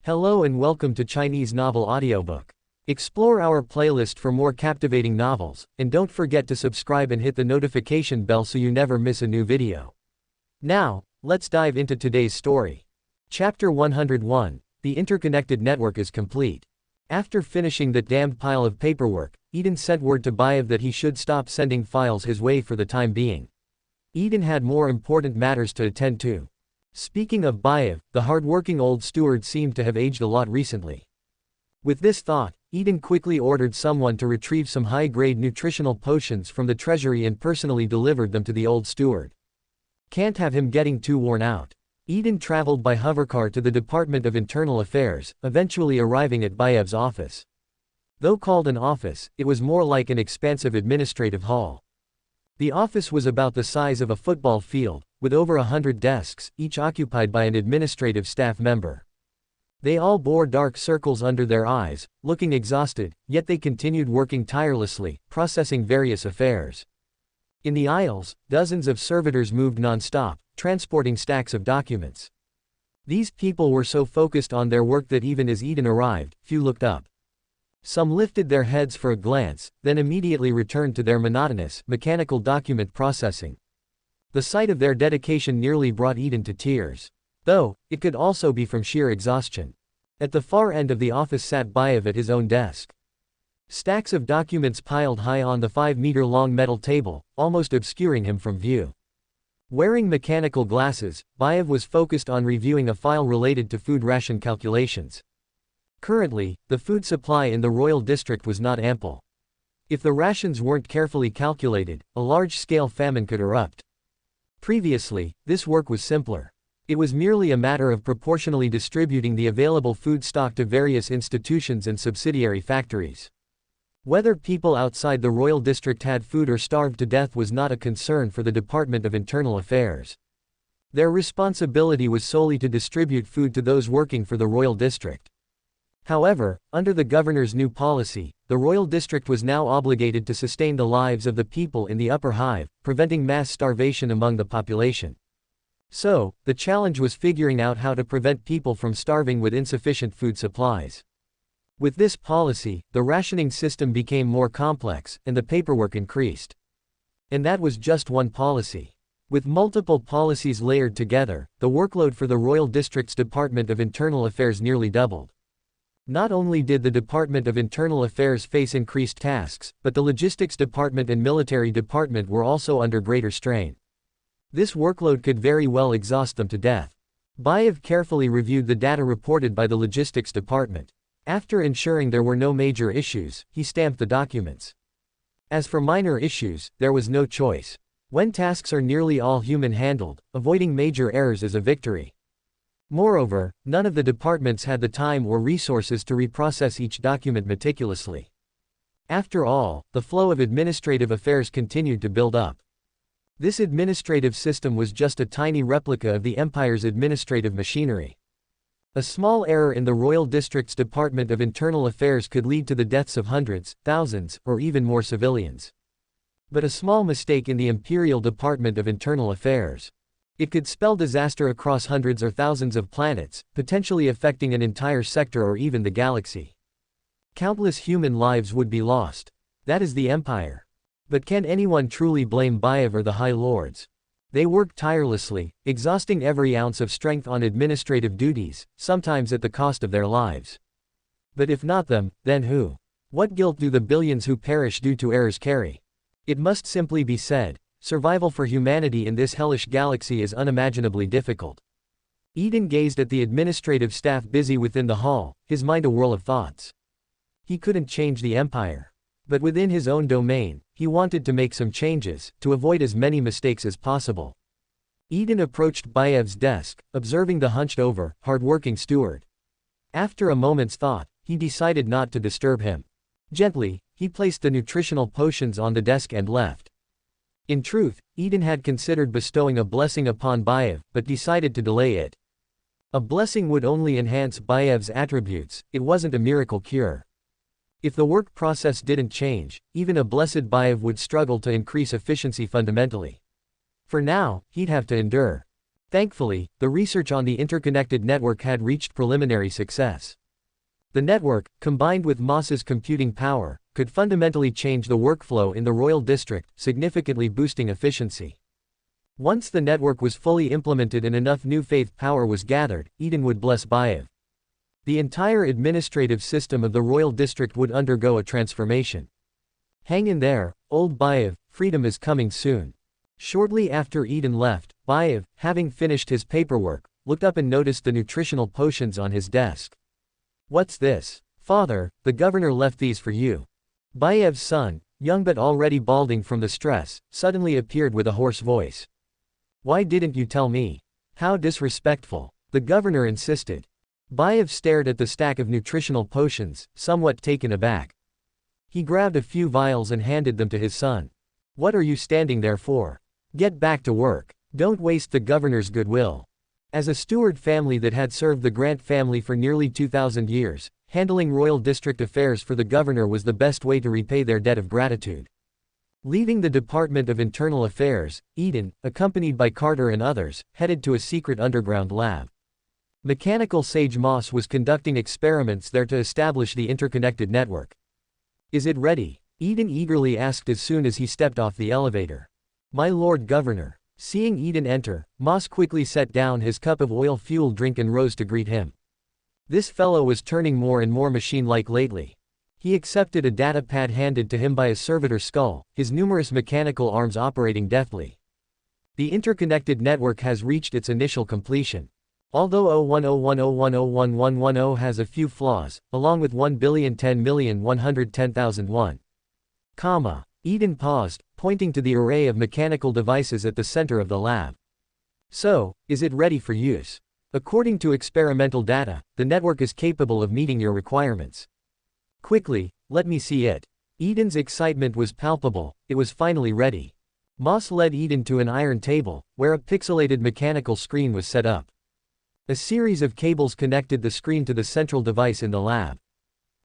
Hello and welcome to Chinese Novel Audiobook. Explore our playlist for more captivating novels, and don't forget to subscribe and hit the notification bell so you never miss a new video. Now, let's dive into today's story. Chapter 101, The Interconnected Network is complete. After finishing that damned pile of paperwork, Eden sent word to Bayev that he should stop sending files his way for the time being. Eden had more important matters to attend to. Speaking of Bayev, the hard-working old steward seemed to have aged a lot recently. With this thought, Eden quickly ordered someone to retrieve some high-grade nutritional potions from the treasury and personally delivered them to the old steward. Can't have him getting too worn out. Eden traveled by hovercar to the Department of Internal Affairs, eventually arriving at Bayev's office. Though called an office, it was more like an expansive administrative hall. The office was about the size of a football field, with over 100 desks, each occupied by an administrative staff member. They all bore dark circles under their eyes, looking exhausted, yet they continued working tirelessly, processing various affairs. In the aisles, dozens of servitors moved non-stop, transporting stacks of documents. These people were so focused on their work that even as Eden arrived, few looked up. Some lifted their heads for a glance, then immediately returned to their monotonous, mechanical document processing. The sight of their dedication nearly brought Eden to tears. Though, it could also be from sheer exhaustion. At the far end of the office sat Bayev at his own desk. Stacks of documents piled high on the 5-meter-long metal table, almost obscuring him from view. Wearing mechanical glasses, Bayev was focused on reviewing a file related to food ration calculations. Currently, the food supply in the royal district was not ample. If the rations weren't carefully calculated, a large-scale famine could erupt. Previously, this work was simpler. It was merely a matter of proportionally distributing the available food stock to various institutions and subsidiary factories. Whether people outside the royal district had food or starved to death was not a concern for the Department of Internal Affairs. Their responsibility was solely to distribute food to those working for the royal district. However, under the governor's new policy, the royal district was now obligated to sustain the lives of the people in the upper hive, preventing mass starvation among the population. So, the challenge was figuring out how to prevent people from starving with insufficient food supplies. With this policy, the rationing system became more complex, and the paperwork increased. And that was just one policy. With multiple policies layered together, the workload for the royal district's Department of Internal Affairs nearly doubled. Not only did the Department of Internal Affairs face increased tasks, but the Logistics Department and Military Department were also under greater strain. This workload could very well exhaust them to death. Bayev carefully reviewed the data reported by the Logistics Department. After ensuring there were no major issues, he stamped the documents. As for minor issues, there was no choice. When tasks are nearly all human-handled, avoiding major errors is a victory. Moreover, none of the departments had the time or resources to reprocess each document meticulously. After all, the flow of administrative affairs continued to build up. This administrative system was just a tiny replica of the empire's administrative machinery. A small error in the royal district's Department of Internal Affairs could lead to the deaths of hundreds, thousands, or even more civilians. But a small mistake in the Imperial Department of Internal Affairs. It could spell disaster across hundreds or thousands of planets, potentially affecting an entire sector or even the galaxy. Countless human lives would be lost. That is the Empire. But can anyone truly blame Bayev or the High Lords? They worked tirelessly, exhausting every ounce of strength on administrative duties, sometimes at the cost of their lives. But if not them, then who? What guilt do the billions who perish due to errors carry? It must simply be said, survival for humanity in this hellish galaxy is unimaginably difficult. Eden gazed at the administrative staff busy within the hall, his mind a whirl of thoughts. He couldn't change the Empire. But within his own domain, he wanted to make some changes, to avoid as many mistakes as possible. Eden approached Bayev's desk, observing the hunched-over, hard-working steward. After a moment's thought, he decided not to disturb him. Gently, he placed the nutritional potions on the desk and left. In truth, Eden had considered bestowing a blessing upon Bayev, but decided to delay it. A blessing would only enhance Bayev's attributes, it wasn't a miracle cure. If the work process didn't change, even a blessed Bayev would struggle to increase efficiency fundamentally. For now, he'd have to endure. Thankfully, the research on the interconnected network had reached preliminary success. The network, combined with Moss's computing power, could fundamentally change the workflow in the Royal District, significantly boosting efficiency. Once the network was fully implemented and enough new faith power was gathered, Eden would bless Bayev. The entire administrative system of the Royal District would undergo a transformation. Hang in there, old Bayev, freedom is coming soon. Shortly after Eden left, Bayev, having finished his paperwork, looked up and noticed the nutritional potions on his desk. What's this? Father, the governor left these for you. Bayev's son, young but already balding from the stress, suddenly appeared with a hoarse voice. Why didn't you tell me? How disrespectful. The governor insisted. Bayev stared at the stack of nutritional potions, somewhat taken aback. He grabbed a few vials and handed them to his son. What are you standing there for? Get back to work. Don't waste the governor's goodwill. As a steward family that had served the Grant family for nearly 2,000 years, handling royal district affairs for the governor was the best way to repay their debt of gratitude. Leaving the Department of Internal Affairs, Eden, accompanied by Carter and others, headed to a secret underground lab. Mechanical Sage Moss was conducting experiments there to establish the interconnected network. Is it ready? Eden eagerly asked as soon as he stepped off the elevator. My Lord Governor. Seeing Eden enter, Moss quickly set down his cup of oil-fueled drink and rose to greet him. This fellow was turning more and more machine-like lately. He accepted a data pad handed to him by a servitor skull, his numerous mechanical arms operating deftly. The interconnected network has reached its initial completion. Although 01010101110 has a few flaws, along with 1,010,110,001. Eden paused, pointing to the array of mechanical devices at the center of the lab. So, is it ready for use? According to experimental data, the network is capable of meeting your requirements. Quickly, let me see it. Eden's excitement was palpable, it was finally ready. Moss led Eden to an iron table, where a pixelated mechanical screen was set up. A series of cables connected the screen to the central device in the lab.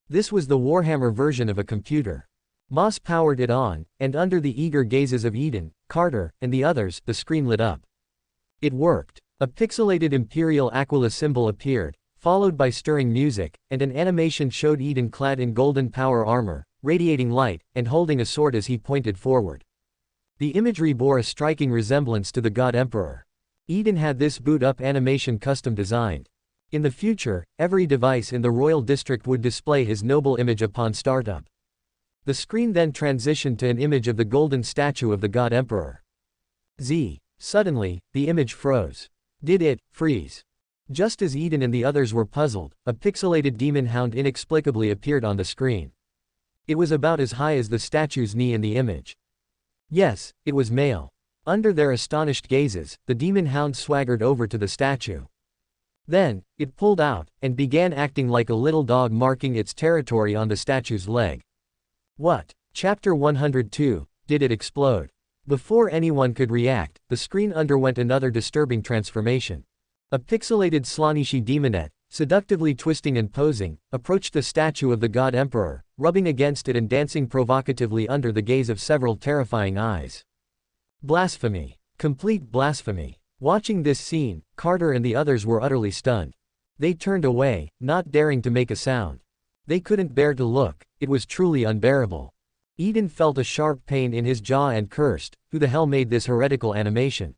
This was the Warhammer version of a computer. Moss powered it on, and under the eager gazes of Eden, Carter, and the others, the screen lit up. It worked. A pixelated Imperial Aquila symbol appeared, followed by stirring music, and an animation showed Eden clad in golden power armor, radiating light, and holding a sword as he pointed forward. The imagery bore a striking resemblance to the God Emperor. Eden had this boot-up animation custom designed. In the future, every device in the Royal District would display his noble image upon startup. The screen then transitioned to an image of the golden statue of the God Emperor. Suddenly, the image froze. Did it freeze? Just as Eden and the others were puzzled, a pixelated demon hound inexplicably appeared on the screen. It was about as high as the statue's knee in the image. Yes, it was male. Under their astonished gazes, the demon hound swaggered over to the statue. Then, it pulled out, and began acting like a little dog marking its territory on the statue's leg. What? Chapter 102, Did it explode? Before anyone could react, the screen underwent another disturbing transformation. A pixelated Slanishi demonette, seductively twisting and posing, approached the statue of the God Emperor, rubbing against it and dancing provocatively under the gaze of several terrifying eyes. Blasphemy. Complete blasphemy. Watching this scene, Carter and the others were utterly stunned. They turned away, not daring to make a sound. They couldn't bear to look, it was truly unbearable. Eden felt a sharp pain in his jaw and cursed, who the hell made this heretical animation?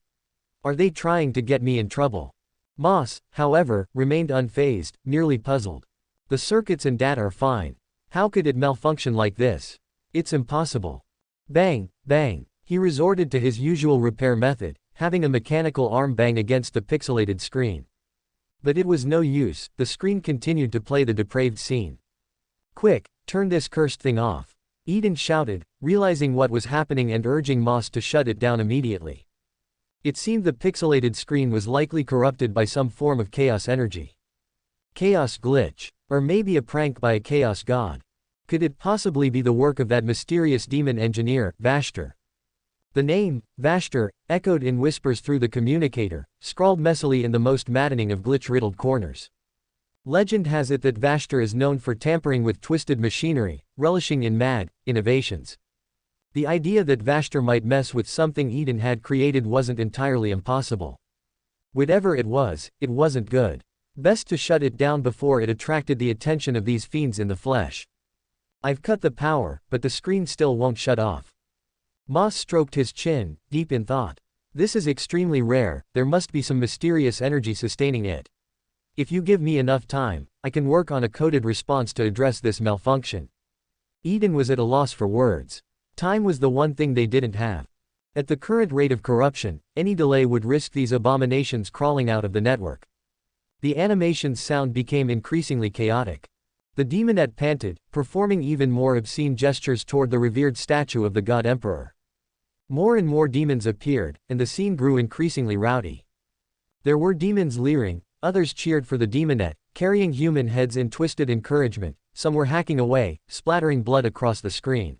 Are they trying to get me in trouble? Moss, however, remained unfazed, merely puzzled. The circuits and data are fine. How could it malfunction like this? It's impossible. Bang, bang. He resorted to his usual repair method, having a mechanical arm bang against the pixelated screen. But it was no use, the screen continued to play the depraved scene. Quick, turn this cursed thing off. Eden shouted, realizing what was happening and urging Moss to shut it down immediately. It seemed the pixelated screen was likely corrupted by some form of chaos energy. Chaos glitch. Or maybe a prank by a chaos god. Could it possibly be the work of that mysterious demon engineer, Vashtor? The name, Vashtor, echoed in whispers through the communicator, scrawled messily in the most maddening of glitch-riddled corners. Legend has it that Vashtor is known for tampering with twisted machinery, relishing in mad innovations. The idea that Vashtor might mess with something Eden had created wasn't entirely impossible. Whatever it wasn't good. Best to shut it down before it attracted the attention of these fiends in the flesh. I've cut the power, but the screen still won't shut off. Moss stroked his chin, deep in thought. This is extremely rare, there must be some mysterious energy sustaining it. If you give me enough time, I can work on a coded response to address this malfunction. Eden was at a loss for words. Time was the one thing they didn't have. At the current rate of corruption, any delay would risk these abominations crawling out of the network. The animation's sound became increasingly chaotic. The demonette panted, performing even more obscene gestures toward the revered statue of the God Emperor. More and more demons appeared, and the scene grew increasingly rowdy. There were demons leering, others cheered for the demonette, carrying human heads in twisted encouragement, some were hacking away, splattering blood across the screen.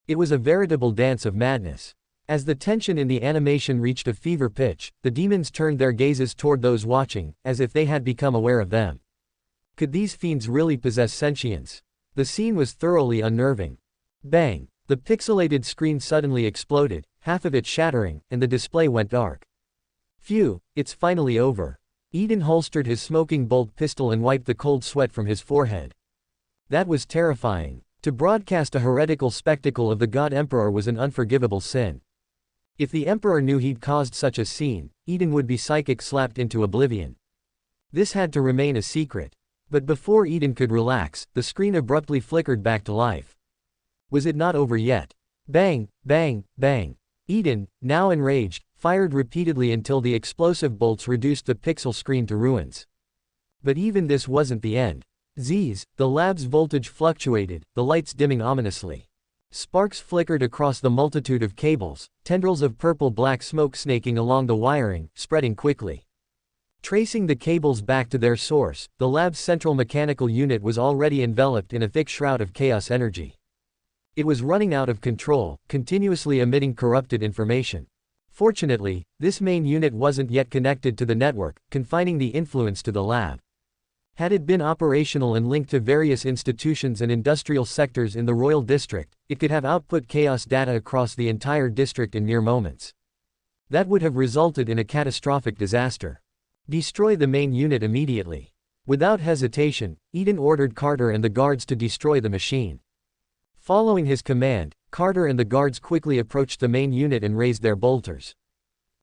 It was a veritable dance of madness. As the tension in the animation reached a fever pitch, the demons turned their gazes toward those watching, as if they had become aware of them. Could these fiends really possess sentience? The scene was thoroughly unnerving. Bang! The pixelated screen suddenly exploded, half of it shattering, and the display went dark. Phew, it's finally over. Eden holstered his smoking bolt pistol and wiped the cold sweat from his forehead. That was terrifying. To broadcast a heretical spectacle of the God Emperor was an unforgivable sin. If the Emperor knew he'd caused such a scene, Eden would be psychic slapped into oblivion. This had to remain a secret. But before Eden could relax, the screen abruptly flickered back to life. Was it not over yet? Bang, bang, bang. Eden, now enraged, fired repeatedly until the explosive bolts reduced the pixel screen to ruins. But even this wasn't the end. Zzz, the lab's voltage fluctuated, the lights dimming ominously. Sparks flickered across the multitude of cables, tendrils of purple-black smoke snaking along the wiring, spreading quickly. Tracing the cables back to their source, the lab's central mechanical unit was already enveloped in a thick shroud of chaos energy. It was running out of control, continuously emitting corrupted information. Fortunately, this main unit wasn't yet connected to the network, confining the influence to the lab. Had it been operational and linked to various institutions and industrial sectors in the Royal District, it could have output chaos data across the entire district in mere moments. That would have resulted in a catastrophic disaster. Destroy the main unit immediately. Without hesitation, Eden ordered Carter and the guards to destroy the machine. Following his command, Carter and the guards quickly approached the main unit and raised their bolters.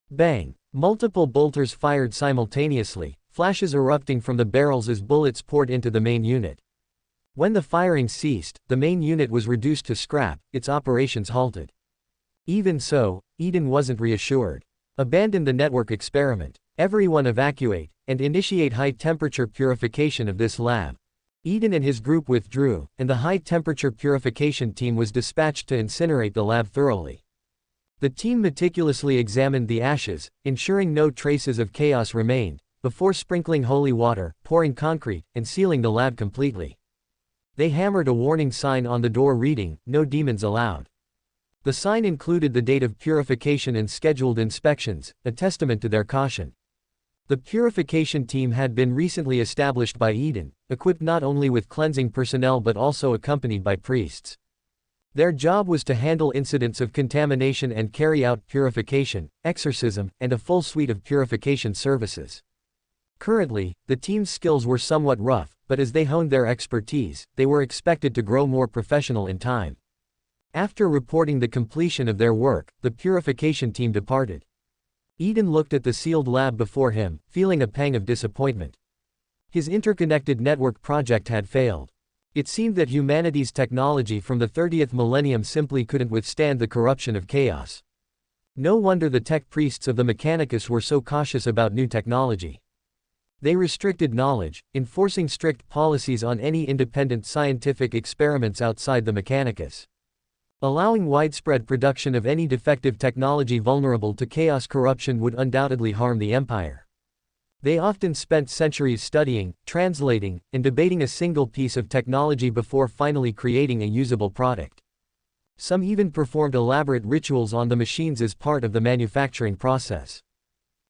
Bang! Multiple bolters fired simultaneously, flashes erupting from the barrels as bullets poured into the main unit. When the firing ceased, the main unit was reduced to scrap, its operations halted. Even so, Eden wasn't reassured. Abandon the network experiment. Everyone evacuate, and initiate high-temperature purification of this lab. Eden and his group withdrew, and the high-temperature purification team was dispatched to incinerate the lab thoroughly. The team meticulously examined the ashes, ensuring no traces of chaos remained, before sprinkling holy water, pouring concrete, and sealing the lab completely. They hammered a warning sign on the door reading, "No demons allowed." The sign included the date of purification and scheduled inspections, a testament to their caution. The purification team had been recently established by Eden, equipped not only with cleansing personnel but also accompanied by priests. Their job was to handle incidents of contamination and carry out purification, exorcism, and a full suite of purification services. Currently, the team's skills were somewhat rough, but as they honed their expertise, they were expected to grow more professional in time. After reporting the completion of their work, the purification team departed. Eden looked at the sealed lab before him, feeling a pang of disappointment. His interconnected network project had failed. It seemed that humanity's technology from the 30th millennium simply couldn't withstand the corruption of chaos. No wonder the tech priests of the Mechanicus were so cautious about new technology. They restricted knowledge, enforcing strict policies on any independent scientific experiments outside the Mechanicus. Allowing widespread production of any defective technology vulnerable to chaos corruption would undoubtedly harm the Empire. They often spent centuries studying, translating, and debating a single piece of technology before finally creating a usable product. Some even performed elaborate rituals on the machines as part of the manufacturing process.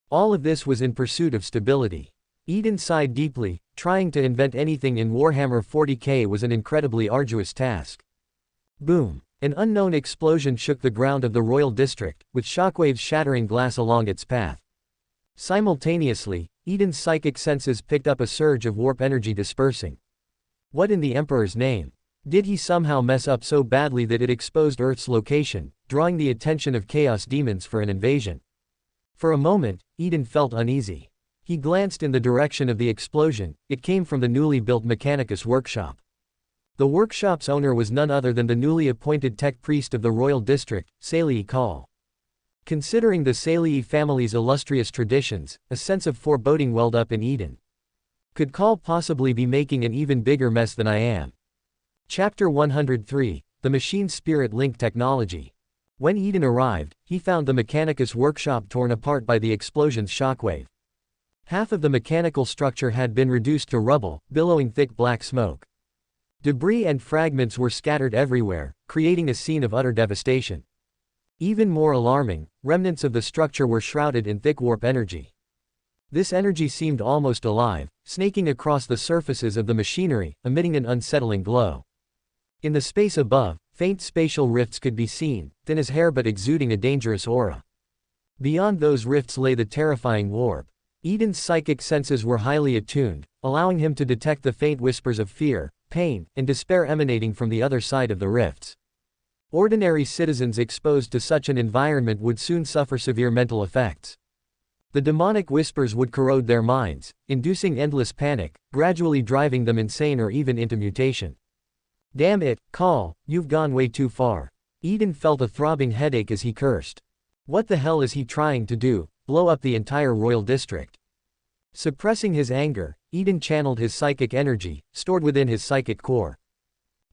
All of this was in pursuit of stability. Eden sighed deeply. Trying to invent anything in Warhammer 40k was an incredibly arduous task. Boom! An unknown explosion shook the ground of the Royal District, with shockwaves shattering glass along its path. Simultaneously, Eden's psychic senses picked up a surge of warp energy dispersing. What in the Emperor's name? Did he somehow mess up so badly that it exposed Urth's location, drawing the attention of chaos demons for an invasion? For a moment, Eden felt uneasy. He glanced in the direction of the explosion. It came from the newly built Mechanicus workshop. The workshop's owner was none other than the newly appointed tech priest of the royal district, Salii Kal. Considering the Salii family's illustrious traditions, a sense of foreboding welled up in Eden. Could Kal possibly be making an even bigger mess than I am? Chapter 103, The Machine Spirit Link Technology. When Eden arrived, he found the Mechanicus workshop torn apart by the explosion's shockwave. Half of the mechanical structure had been reduced to rubble, billowing thick black smoke. Debris and fragments were scattered everywhere, creating a scene of utter devastation. Even more alarming, remnants of the structure were shrouded in thick warp energy. This energy seemed almost alive, snaking across the surfaces of the machinery, emitting an unsettling glow. In the space above, faint spatial rifts could be seen, thin as hair but exuding a dangerous aura. Beyond those rifts lay the terrifying warp. Eden's psychic senses were highly attuned, allowing him to detect the faint whispers of fear, pain, and despair emanating from the other side of the rifts. Ordinary citizens exposed to such an environment would soon suffer severe mental effects. The demonic whispers would corrode their minds, inducing endless panic, gradually driving them insane or even into mutation. Damn it, Kal, you've gone way too far. Eden felt a throbbing headache as he cursed. What the hell is he trying to do? Blow up the entire royal district? Suppressing his anger, Eden channeled his psychic energy, stored within his psychic core.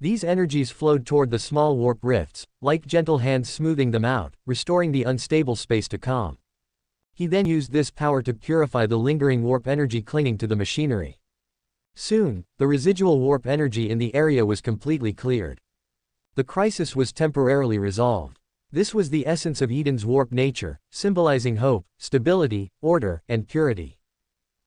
These energies flowed toward the small warp rifts, like gentle hands smoothing them out, restoring the unstable space to calm. He then used this power to purify the lingering warp energy clinging to the machinery. Soon, the residual warp energy in the area was completely cleared. The crisis was temporarily resolved. This was the essence of Eden's warp nature, symbolizing hope, stability, order, and purity.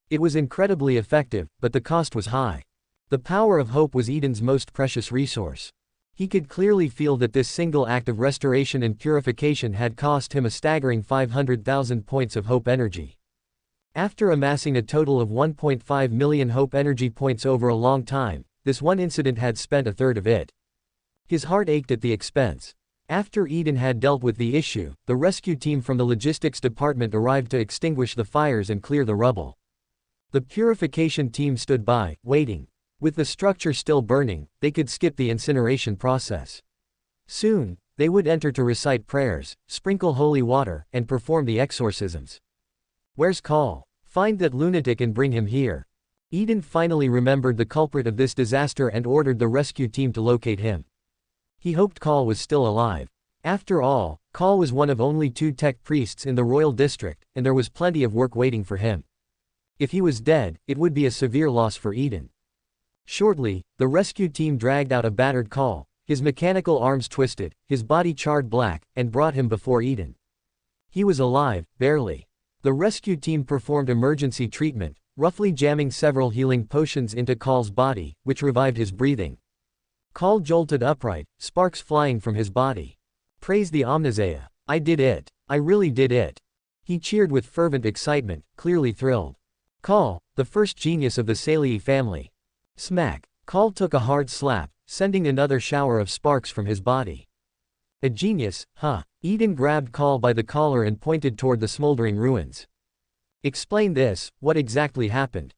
It was incredibly effective, but the cost was high. The power of hope was Eden's most precious resource. He could clearly feel that this single act of restoration and purification had cost him a staggering 500,000 points of hope energy. After amassing a total of 1.5 million hope energy points over a long time, this one incident had spent a third of it. His heart ached at the expense. After Eden had dealt with the issue, the rescue team from the logistics department arrived to extinguish the fires and clear the rubble. The purification team stood by, waiting. With the structure still burning, they could skip the incineration process. Soon, they would enter to recite prayers, sprinkle holy water, and perform the exorcisms. Where's Kal? Find that lunatic and bring him here. Eden finally remembered the culprit of this disaster and ordered the rescue team to locate him. He hoped Kal was still alive. After all, Kal was one of only 2 tech priests in the royal district, and there was plenty of work waiting for him. If he was dead, it would be a severe loss for Eden. Shortly, the rescue team dragged out a battered Kal, his mechanical arms twisted, his body charred black, and brought him before Eden. He was alive, barely. The rescue team performed emergency treatment, roughly jamming several healing potions into Kal's body, which revived his breathing. Kal jolted upright, sparks flying from his body. Praise the Omnisaea. I did it. I really did it. He cheered with fervent excitement, clearly thrilled. Kal, the first genius of the Salii family. Smack. Kal took a hard slap, sending another shower of sparks from his body. A genius, huh? Eden grabbed Kal by the collar and pointed toward the smoldering ruins. Explain this, what exactly happened?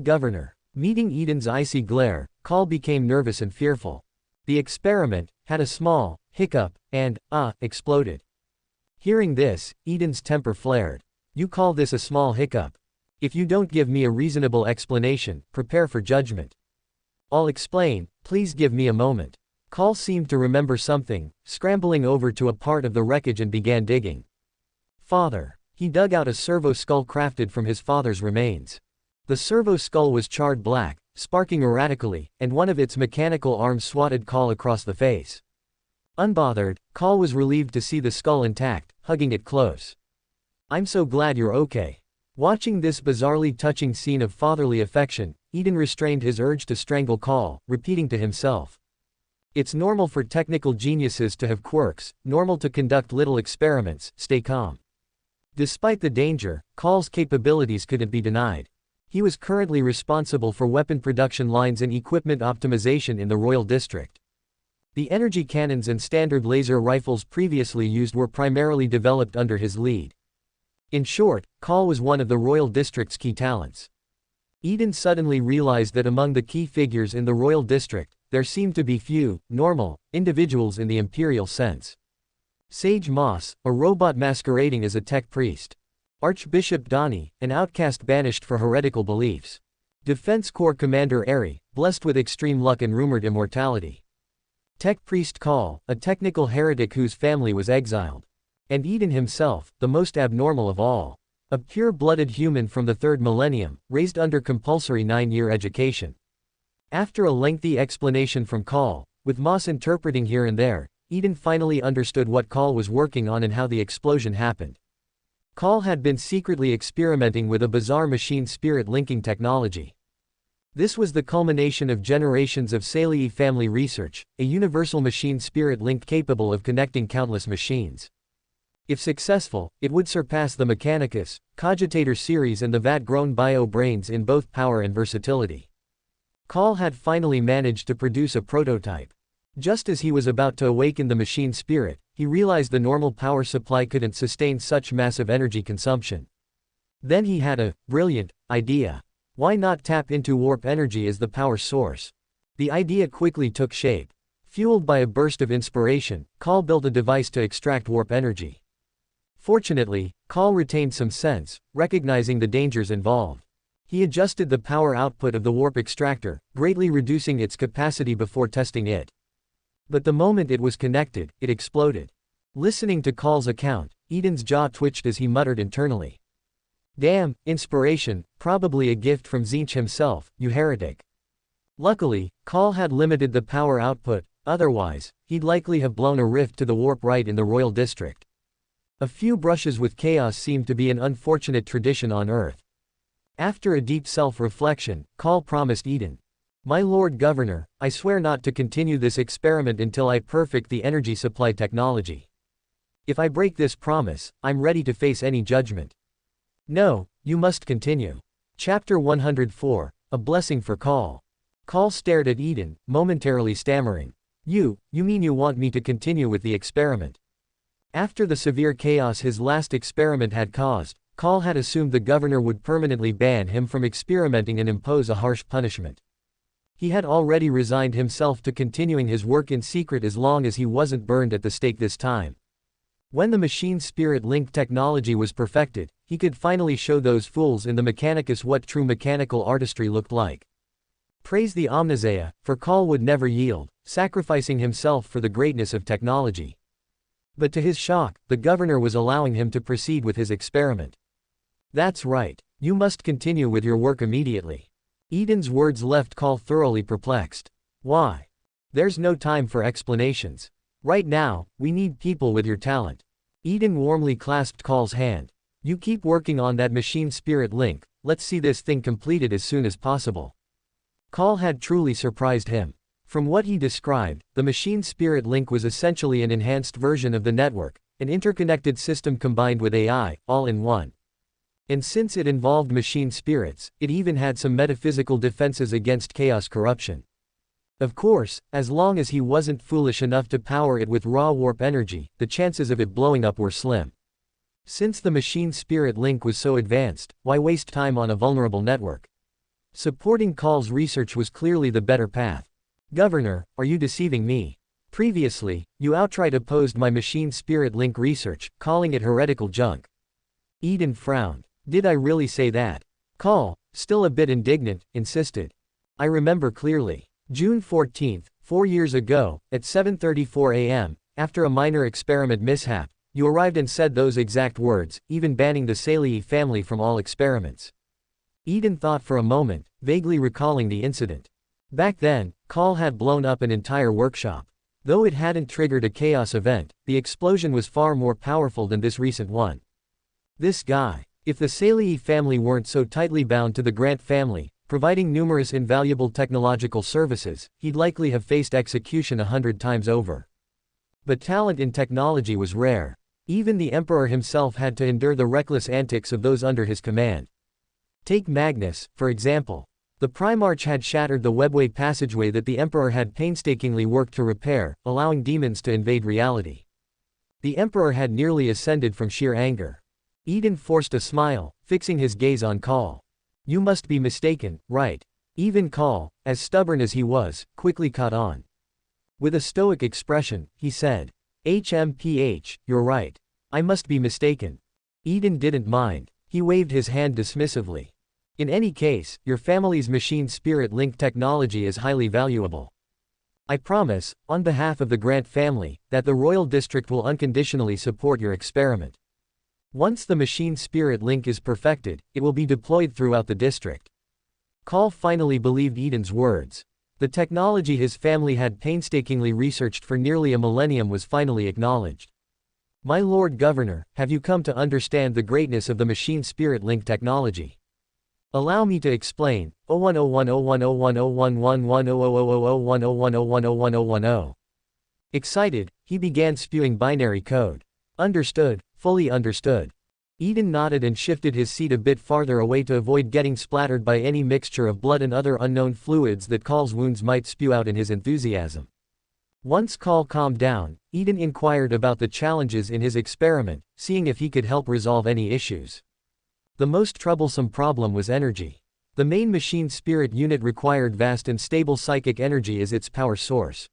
Governor. Meeting Eden's icy glare, Kal became nervous and fearful. The experiment had a small hiccup, and, exploded. Hearing this, Eden's temper flared. You call this a small hiccup? If you don't give me a reasonable explanation, prepare for judgment. I'll explain, please give me a moment. Kal seemed to remember something, scrambling over to a part of the wreckage and began digging. Father. He dug out a servo skull crafted from his father's remains. The servo skull was charred black, sparking erratically, and one of its mechanical arms swatted Kal across the face. Unbothered, Kal was relieved to see the skull intact, hugging it close. I'm so glad you're okay. Watching this bizarrely touching scene of fatherly affection, Eden restrained his urge to strangle Kal, repeating to himself. It's normal for technical geniuses to have quirks, normal to conduct little experiments, stay calm. Despite the danger, Call's capabilities couldn't be denied. He was currently responsible for weapon production lines and equipment optimization in the Royal District. The energy cannons and standard laser rifles previously used were primarily developed under his lead. In short, Call was one of the Royal District's key talents. Eden suddenly realized that among the key figures in the Royal District, there seemed to be few, normal, individuals in the Imperial sense. Sage Moss, a robot masquerading as a tech priest. Archbishop Donnie, an outcast banished for heretical beliefs. Defense Corps Commander Airy, blessed with extreme luck and rumored immortality. Tech priest Call, a technical heretic whose family was exiled. And Eden himself, the most abnormal of all. A pure-blooded human from the third millennium, raised under compulsory 9-year education. After a lengthy explanation from Call, with Moss interpreting here and there, Eden finally understood what Call was working on and how the explosion happened. Call had been secretly experimenting with a bizarre machine spirit linking technology. This was the culmination of generations of Salii family research, a universal machine spirit link capable of connecting countless machines. If successful, it would surpass the Mechanicus, Cogitator series and the vat-grown bio-brains in both power and versatility. Call had finally managed to produce a prototype. Just as he was about to awaken the machine spirit, he realized the normal power supply couldn't sustain such massive energy consumption. Then he had a brilliant idea. Why not tap into warp energy as the power source? The idea quickly took shape. Fueled by a burst of inspiration, Call built a device to extract warp energy. Fortunately, Call retained some sense, recognizing the dangers involved. He adjusted the power output of the warp extractor, greatly reducing its capacity before testing it. But the moment it was connected, it exploded. Listening to Call's account, Eden's jaw twitched as he muttered internally. Damn, inspiration, probably a gift from Tzeentch himself, you heretic. Luckily, Call had limited the power output, otherwise, he'd likely have blown a rift to the warp right in the Royal District. A few brushes with chaos seemed to be an unfortunate tradition on Earth. After a deep self-reflection, Call promised Eden. My Lord Governor, I swear not to continue this experiment until I perfect the energy supply technology. If I break this promise, I'm ready to face any judgment. No, you must continue. Chapter 104, A Blessing for Call. Call stared at Eden, momentarily stammering. You mean you want me to continue with the experiment? After the severe chaos his last experiment had caused, Call had assumed the governor would permanently ban him from experimenting and impose a harsh punishment. He had already resigned himself to continuing his work in secret as long as he wasn't burned at the stake this time. When the machine spirit link technology was perfected, he could finally show those fools in the Mechanicus what true mechanical artistry looked like. Praise the Omnisaea, for Call would never yield, sacrificing himself for the greatness of technology. But to his shock, the governor was allowing him to proceed with his experiment. That's right. You must continue with your work immediately. Eden's words left Call thoroughly perplexed. Why? There's no time for explanations. Right now, we need people with your talent. Eden warmly clasped Call's hand. You keep working on that machine spirit link, let's see this thing completed as soon as possible. Call had truly surprised him. From what he described, the machine spirit link was essentially an enhanced version of the network, an interconnected system combined with AI, all in one. And since it involved machine spirits, it even had some metaphysical defenses against chaos corruption. Of course, as long as he wasn't foolish enough to power it with raw warp energy, the chances of it blowing up were slim. Since the machine spirit link was so advanced, why waste time on a vulnerable network? Supporting Call's research was clearly the better path. Governor, are you deceiving me? Previously, you outright opposed my machine spirit link research, calling it heretical junk. Eden frowned. Did I really say that? Call, still a bit indignant, insisted. I remember clearly. June 14, 4 years ago, at 7:34 a.m., after a minor experiment mishap, you arrived and said those exact words, even banning the Salii family from all experiments. Eden thought for a moment, vaguely recalling the incident. Back then, Call had blown up an entire workshop. Though it hadn't triggered a chaos event, the explosion was far more powerful than this recent one. This guy. If the Salii family weren't so tightly bound to the Grant family, providing numerous invaluable technological services, he'd likely have faced execution 100 times over. But talent in technology was rare. Even the Emperor himself had to endure the reckless antics of those under his command. Take Magnus, for example. The Primarch had shattered the webway passageway that the Emperor had painstakingly worked to repair, allowing demons to invade reality. The Emperor had nearly ascended from sheer anger. Eden forced a smile, fixing his gaze on Call. You must be mistaken, right? Even Call, as stubborn as he was, quickly caught on. With a stoic expression, he said, HMPH, you're right. I must be mistaken. Eden didn't mind. He waved his hand dismissively. In any case, your family's machine spirit link technology is highly valuable. I promise, on behalf of the Grant family, that the Royal District will unconditionally support your experiment. Once the machine spirit link is perfected, it will be deployed throughout the district. Call finally believed Eden's words. The technology his family had painstakingly researched for nearly a millennium was finally acknowledged. My Lord Governor, have you come to understand the greatness of the machine spirit link technology? Allow me to explain. 01010101110000101010101010. Excited, he began spewing binary code. Understood, fully understood. Eden nodded and shifted his seat a bit farther away to avoid getting splattered by any mixture of blood and other unknown fluids that Call's wounds might spew out in his enthusiasm. Once Call calmed down, Eden inquired about the challenges in his experiment, seeing if he could help resolve any issues. The most troublesome problem was energy. The main machine spirit unit required vast and stable psychic energy as its power source.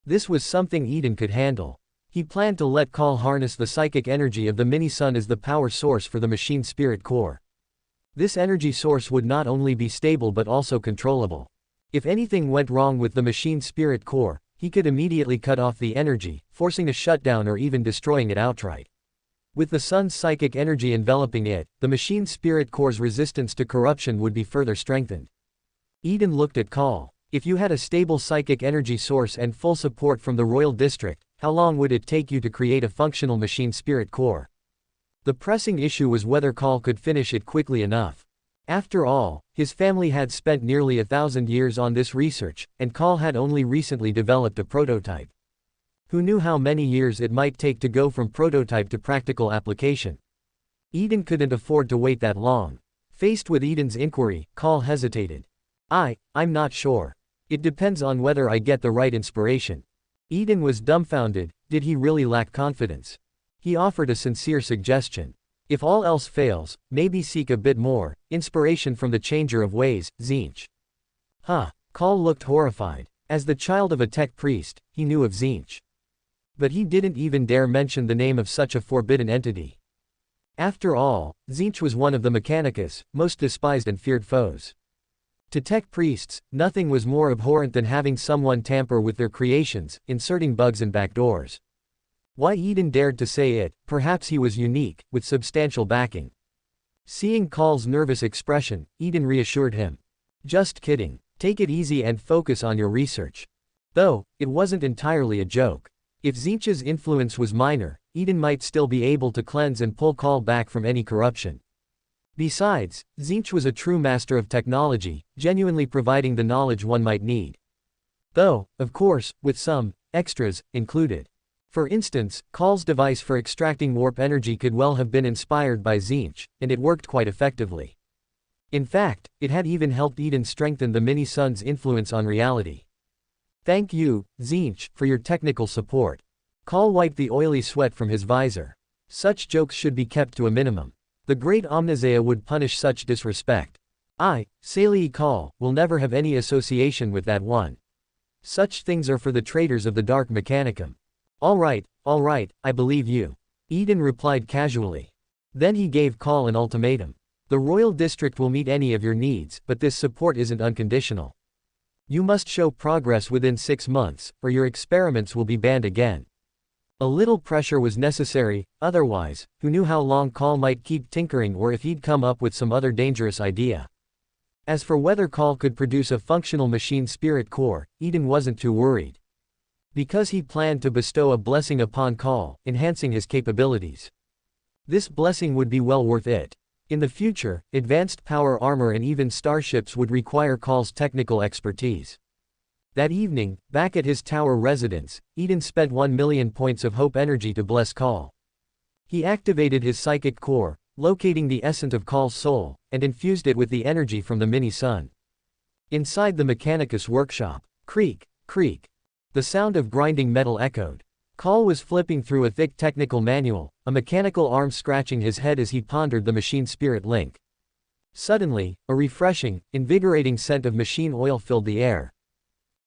This was something Eden could handle. He planned to let Call harness the psychic energy of the mini-sun as the power source for the machine spirit core. This energy source would not only be stable but also controllable. If anything went wrong with the machine spirit core, he could immediately cut off the energy, forcing a shutdown or even destroying it outright. With the sun's psychic energy enveloping it, the machine spirit core's resistance to corruption would be further strengthened. Eden looked at Call. If you had a stable psychic energy source and full support from the Royal District, how long would it take you to create a functional machine spirit core? The pressing issue was whether Call could finish it quickly enough. After all, his family had spent nearly 1,000 years on this research, and Call had only recently developed a prototype. Who knew how many years it might take to go from prototype to practical application? Eden couldn't afford to wait that long. Faced with Eden's inquiry, Call hesitated. I'm not sure. It depends on whether I get the right inspiration. Eden was dumbfounded. Did he really lack confidence? He offered a sincere suggestion. If all else fails, maybe seek a bit more inspiration from the changer of ways, Tzeentch. Huh. Call looked horrified. As the child of a tech priest, he knew of Tzeentch. But he didn't even dare mention the name of such a forbidden entity. After all, Tzeentch was one of the Mechanicus' most despised and feared foes. To tech priests, nothing was more abhorrent than having someone tamper with their creations, inserting bugs and backdoors. Why Eden dared to say it, perhaps he was unique, with substantial backing. Seeing Call's nervous expression, Eden reassured him. Just kidding. Take it easy and focus on your research. Though, it wasn't entirely a joke. If Tzeentch's influence was minor, Eden might still be able to cleanse and pull Call back from any corruption. Besides, Tzeentch was a true master of technology, genuinely providing the knowledge one might need. Though, of course, with some extras included. For instance, Call's device for extracting warp energy could well have been inspired by Tzeentch, and it worked quite effectively. In fact, it had even helped Eden strengthen the mini-sun's influence on reality. Thank you, Tzeentch, for your technical support. Call wiped the oily sweat from his visor. Such jokes should be kept to a minimum. The great Omnisea would punish such disrespect. Salii Call, will never have any association with that one. Such things are for the traitors of the Dark Mechanicum. All right, I believe you. Eden replied casually. Then he gave Call an ultimatum. The Royal District will meet any of your needs, but this support isn't unconditional. You must show progress within 6 months, or your experiments will be banned again. A little pressure was necessary, otherwise, who knew how long Call might keep tinkering or if he'd come up with some other dangerous idea. As for whether Call could produce a functional machine spirit core, Eden wasn't too worried. Because he planned to bestow a blessing upon Call, enhancing his capabilities. This blessing would be well worth it. In the future, advanced power armor and even starships would require Call's technical expertise. That evening, back at his tower residence, Eden spent 1 million points of hope energy to bless Call. He activated his psychic core, locating the essence of Call's soul, and infused it with the energy from the mini-sun. Inside the Mechanicus workshop, creak, creak. The sound of grinding metal echoed. Call was flipping through a thick technical manual, a mechanical arm scratching his head as he pondered the machine spirit link. Suddenly, a refreshing, invigorating scent of machine oil filled the air.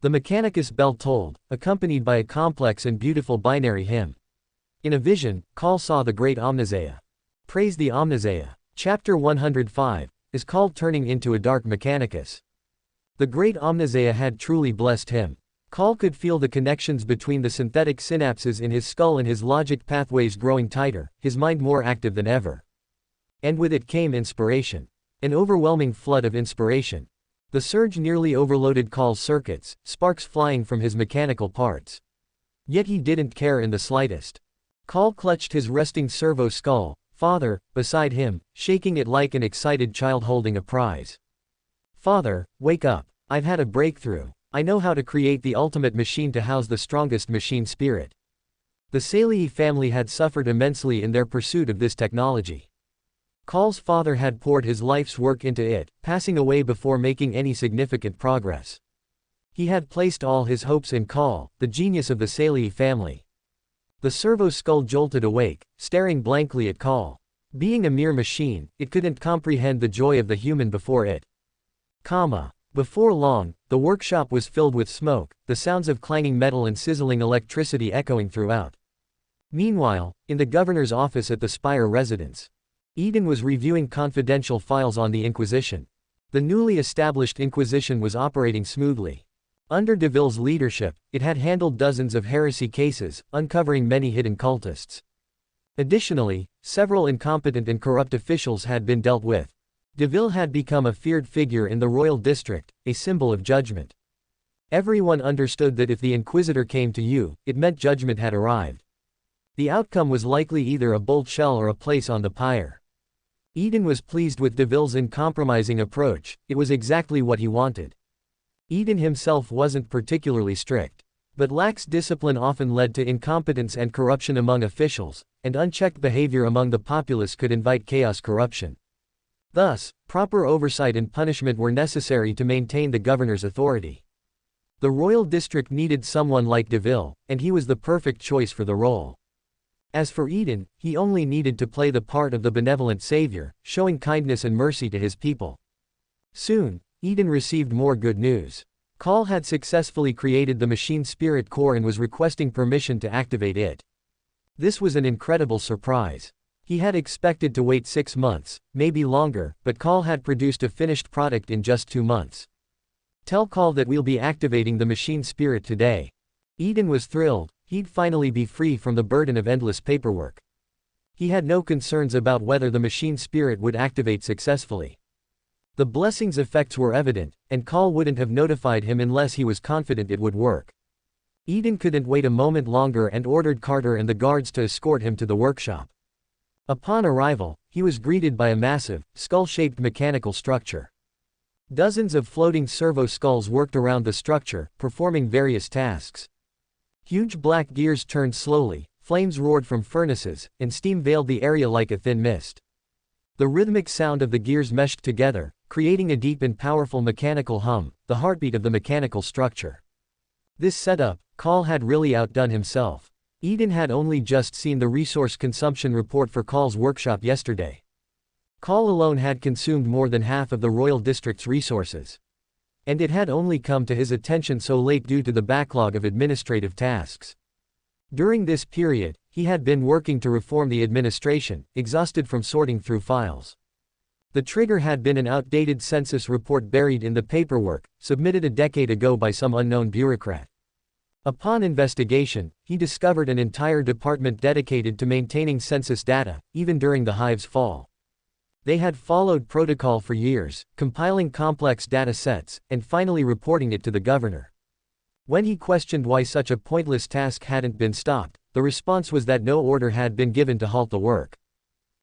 The Mechanicus bell tolled, accompanied by a complex and beautiful binary hymn. In a vision, Call saw the great Omnizeia. Praise the Omnizeia. Chapter 105, is Call turning into a dark Mechanicus. The great Omnizeia had truly blessed him. Call could feel the connections between the synthetic synapses in his skull and his logic pathways growing tighter, his mind more active than ever. And with it came inspiration. An overwhelming flood of inspiration. The surge nearly overloaded Call's circuits, sparks flying from his mechanical parts. Yet he didn't care in the slightest. Call clutched his resting servo skull, Father, beside him, shaking it like an excited child holding a prize. Father, wake up. I've had a breakthrough. I know how to create the ultimate machine to house the strongest machine spirit. The Salii family had suffered immensely in their pursuit of this technology. Call's father had poured his life's work into it, passing away before making any significant progress. He had placed all his hopes in Call, the genius of the Salii family. The servo skull jolted awake, staring blankly at Call. Being a mere machine, it couldn't comprehend the joy of the human before it. Before long, the workshop was filled with smoke, the sounds of clanging metal and sizzling electricity echoing throughout. Meanwhile, in the governor's office at the Spire residence, Eden was reviewing confidential files on the Inquisition. The newly established Inquisition was operating smoothly. Under DeVille's leadership, it had handled dozens of heresy cases, uncovering many hidden cultists. Additionally, several incompetent and corrupt officials had been dealt with. DeVille had become a feared figure in the royal district, a symbol of judgment. Everyone understood that if the Inquisitor came to you, it meant judgment had arrived. The outcome was likely either a bold shell or a place on the pyre. Eden was pleased with DeVille's uncompromising approach, it was exactly what he wanted. Eden himself wasn't particularly strict. But lax discipline often led to incompetence and corruption among officials, and unchecked behavior among the populace could invite chaos corruption. Thus, proper oversight and punishment were necessary to maintain the governor's authority. The royal district needed someone like DeVille, and he was the perfect choice for the role. As for Eden, he only needed to play the part of the benevolent savior, showing kindness and mercy to his people. Soon, Eden received more good news. Call had successfully created the machine spirit core and was requesting permission to activate it. This was an incredible surprise. He had expected to wait 6 months, maybe longer, but Call had produced a finished product in just 2 months. Tell Call that we'll be activating the machine spirit today. Eden was thrilled. He'd finally be free from the burden of endless paperwork. He had no concerns about whether the machine spirit would activate successfully. The blessing's effects were evident, and Call wouldn't have notified him unless he was confident it would work. Eden couldn't wait a moment longer and ordered Carter and the guards to escort him to the workshop. Upon arrival, he was greeted by a massive, skull-shaped mechanical structure. Dozens of floating servo skulls worked around the structure, performing various tasks. Huge black gears turned slowly, flames roared from furnaces, and steam veiled the area like a thin mist. The rhythmic sound of the gears meshed together, creating a deep and powerful mechanical hum, the heartbeat of the mechanical structure. This setup, Call had really outdone himself. Eden had only just seen the resource consumption report for Call's workshop yesterday. Call alone had consumed more than half of the royal district's resources. And it had only come to his attention so late due to the backlog of administrative tasks. During this period, he had been working to reform the administration, exhausted from sorting through files. The trigger had been an outdated census report buried in the paperwork, submitted a decade ago by some unknown bureaucrat. Upon investigation, he discovered an entire department dedicated to maintaining census data, even during the hive's fall. They had followed protocol for years, compiling complex data sets, and finally reporting it to the governor. When he questioned why such a pointless task hadn't been stopped, the response was that no order had been given to halt the work.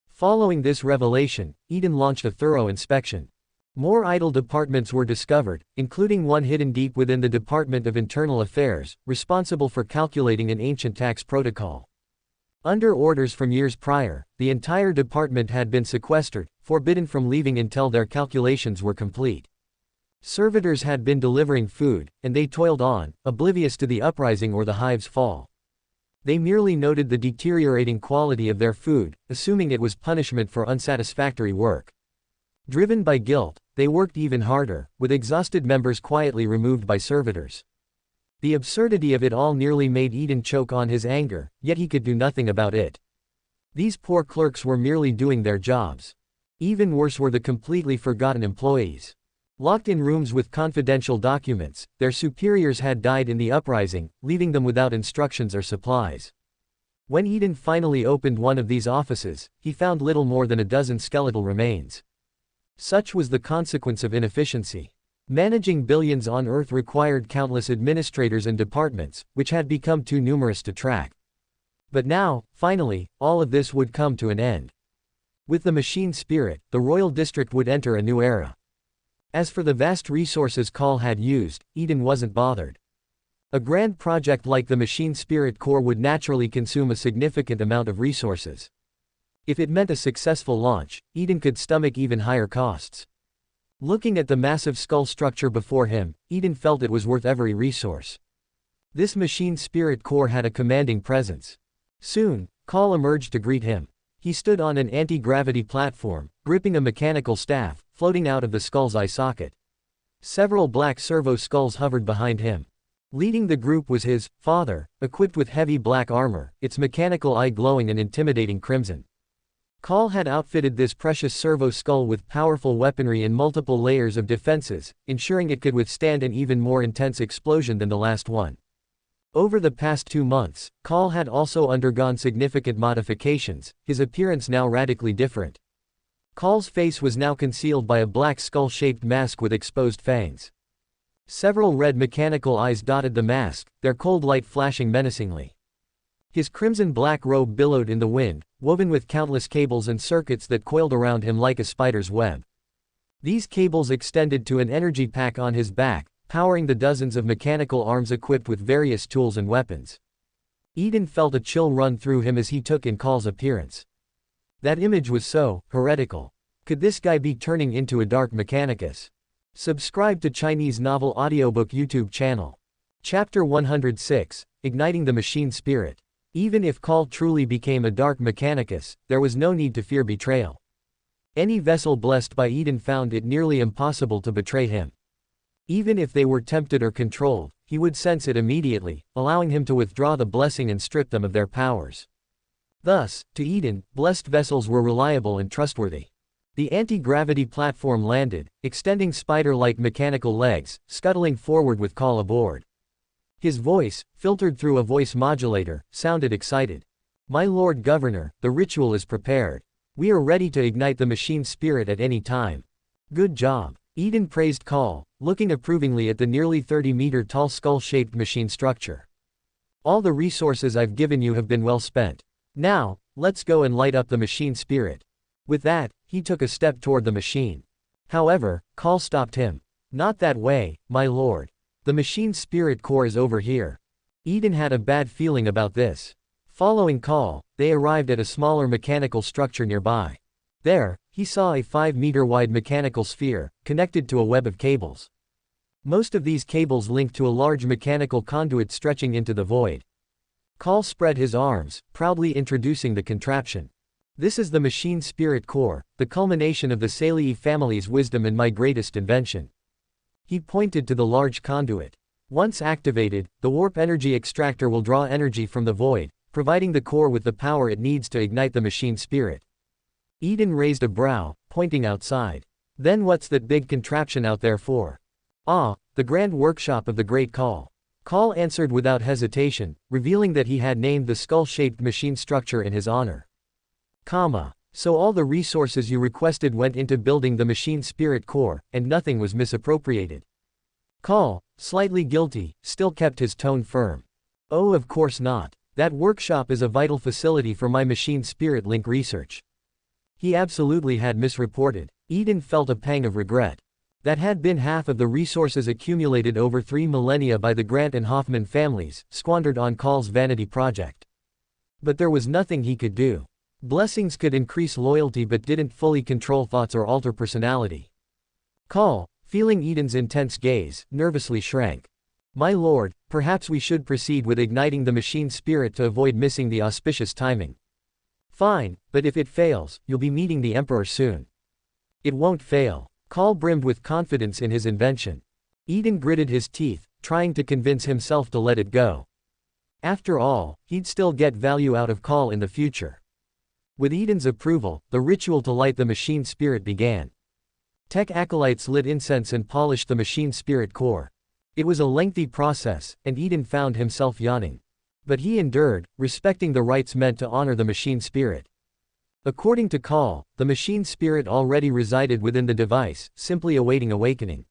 Following this revelation, Eden launched a thorough inspection. More idle departments were discovered, including one hidden deep within the Department of Internal Affairs, responsible for calculating an ancient tax protocol. Under orders from years prior, the entire department had been sequestered, forbidden from leaving until their calculations were complete. Servitors had been delivering food, and they toiled on, oblivious to the uprising or the hive's fall. They merely noted the deteriorating quality of their food, assuming it was punishment for unsatisfactory work. Driven by guilt, they worked even harder, with exhausted members quietly removed by servitors. The absurdity of it all nearly made Eden choke on his anger, yet he could do nothing about it. These poor clerks were merely doing their jobs. Even worse were the completely forgotten employees. Locked in rooms with confidential documents, their superiors had died in the uprising, leaving them without instructions or supplies. When Eden finally opened one of these offices, he found little more than a dozen skeletal remains. Such was the consequence of inefficiency. Managing billions on Earth required countless administrators and departments, which had become too numerous to track. But now, finally, all of this would come to an end. With the machine spirit, the royal district would enter a new era. As for the vast resources Call had used, Eden wasn't bothered. A grand project like the Machine Spirit Core would naturally consume a significant amount of resources. If it meant a successful launch, Eden could stomach even higher costs. Looking at the massive skull structure before him, Eden felt it was worth every resource. This Machine Spirit Core had a commanding presence. Soon, Call emerged to greet him. He stood on an anti-gravity platform, gripping a mechanical staff, floating out of the skull's eye socket. Several black servo skulls hovered behind him. Leading the group was his father, equipped with heavy black armor, its mechanical eye glowing an intimidating crimson. Call had outfitted this precious servo skull with powerful weaponry and multiple layers of defenses, ensuring it could withstand an even more intense explosion than the last one. Over the past 2 months, Call had also undergone significant modifications, his appearance now radically different. Call's face was now concealed by a black skull-shaped mask with exposed fangs. Several red mechanical eyes dotted the mask, their cold light flashing menacingly. His crimson-black robe billowed in the wind, woven with countless cables and circuits that coiled around him like a spider's web. These cables extended to an energy pack on his back, powering the dozens of mechanical arms equipped with various tools and weapons. Eden felt a chill run through him as he took in Call's appearance. That image was so heretical. Could this guy be turning into a dark mechanicus? Subscribe to Chinese Novel Audiobook YouTube channel. Chapter 106, Igniting the Machine Spirit. Even if Call truly became a dark mechanicus, there was no need to fear betrayal. Any vessel blessed by Eden found it nearly impossible to betray him. Even if they were tempted or controlled, he would sense it immediately, allowing him to withdraw the blessing and strip them of their powers. Thus, to Eden, blessed vessels were reliable and trustworthy. The anti-gravity platform landed, extending spider-like mechanical legs, scuttling forward with Call aboard. His voice, filtered through a voice modulator, sounded excited. "My Lord Governor, the ritual is prepared. We are ready to ignite the machine spirit at any time." "Good job." Eden praised Call, looking approvingly at the nearly 30-meter-tall skull-shaped machine structure. "All the resources I've given you have been well spent. Now, let's go and light up the machine spirit." With that, he took a step toward the machine. However, Call stopped him. "Not that way, my lord. The machine spirit core is over here." Eden had a bad feeling about this. Following Call, they arrived at a smaller mechanical structure nearby. There, he saw a 5-meter-wide mechanical sphere, connected to a web of cables. Most of these cables linked to a large mechanical conduit stretching into the void. Call spread his arms, proudly introducing the contraption. "This is the machine spirit core, the culmination of the Salii family's wisdom and my greatest invention." He pointed to the large conduit. Once activated, the warp energy extractor will draw energy from the void, providing the core with the power it needs to ignite the machine spirit. Eden raised a brow, pointing outside. "Then what's that big contraption out there for?" "Ah, the grand workshop of the great Call." Call answered without hesitation, revealing that he had named the skull-shaped machine structure in his honor. So all the resources you requested went into building the machine spirit core, and nothing was misappropriated. Call, slightly guilty, still kept his tone firm. "Oh, of course not. That workshop is a vital facility for my machine spirit link research." He absolutely had misreported. Eden felt a pang of regret. That had been half of the resources accumulated over 3 millennia by the Grant and Hoffman families, squandered on Call's vanity project. But there was nothing he could do. Blessings could increase loyalty but didn't fully control thoughts or alter personality. Call, feeling Eden's intense gaze, nervously shrank. My lord, perhaps we should proceed with igniting the machine spirit to avoid missing the auspicious timing. Fine, but if it fails, you'll be meeting the Emperor soon. It won't fail. Call brimmed with confidence in his invention. Eden gritted his teeth, trying to convince himself to let it go. After all, he'd still get value out of Call in the future. With Eden's approval, the ritual to light the machine spirit began. Tech acolytes lit incense and polished the machine spirit core. It was a lengthy process, and Eden found himself yawning. But he endured, respecting the rites meant to honor the machine spirit. According to Call, the machine spirit already resided within the device, simply awaiting awakening.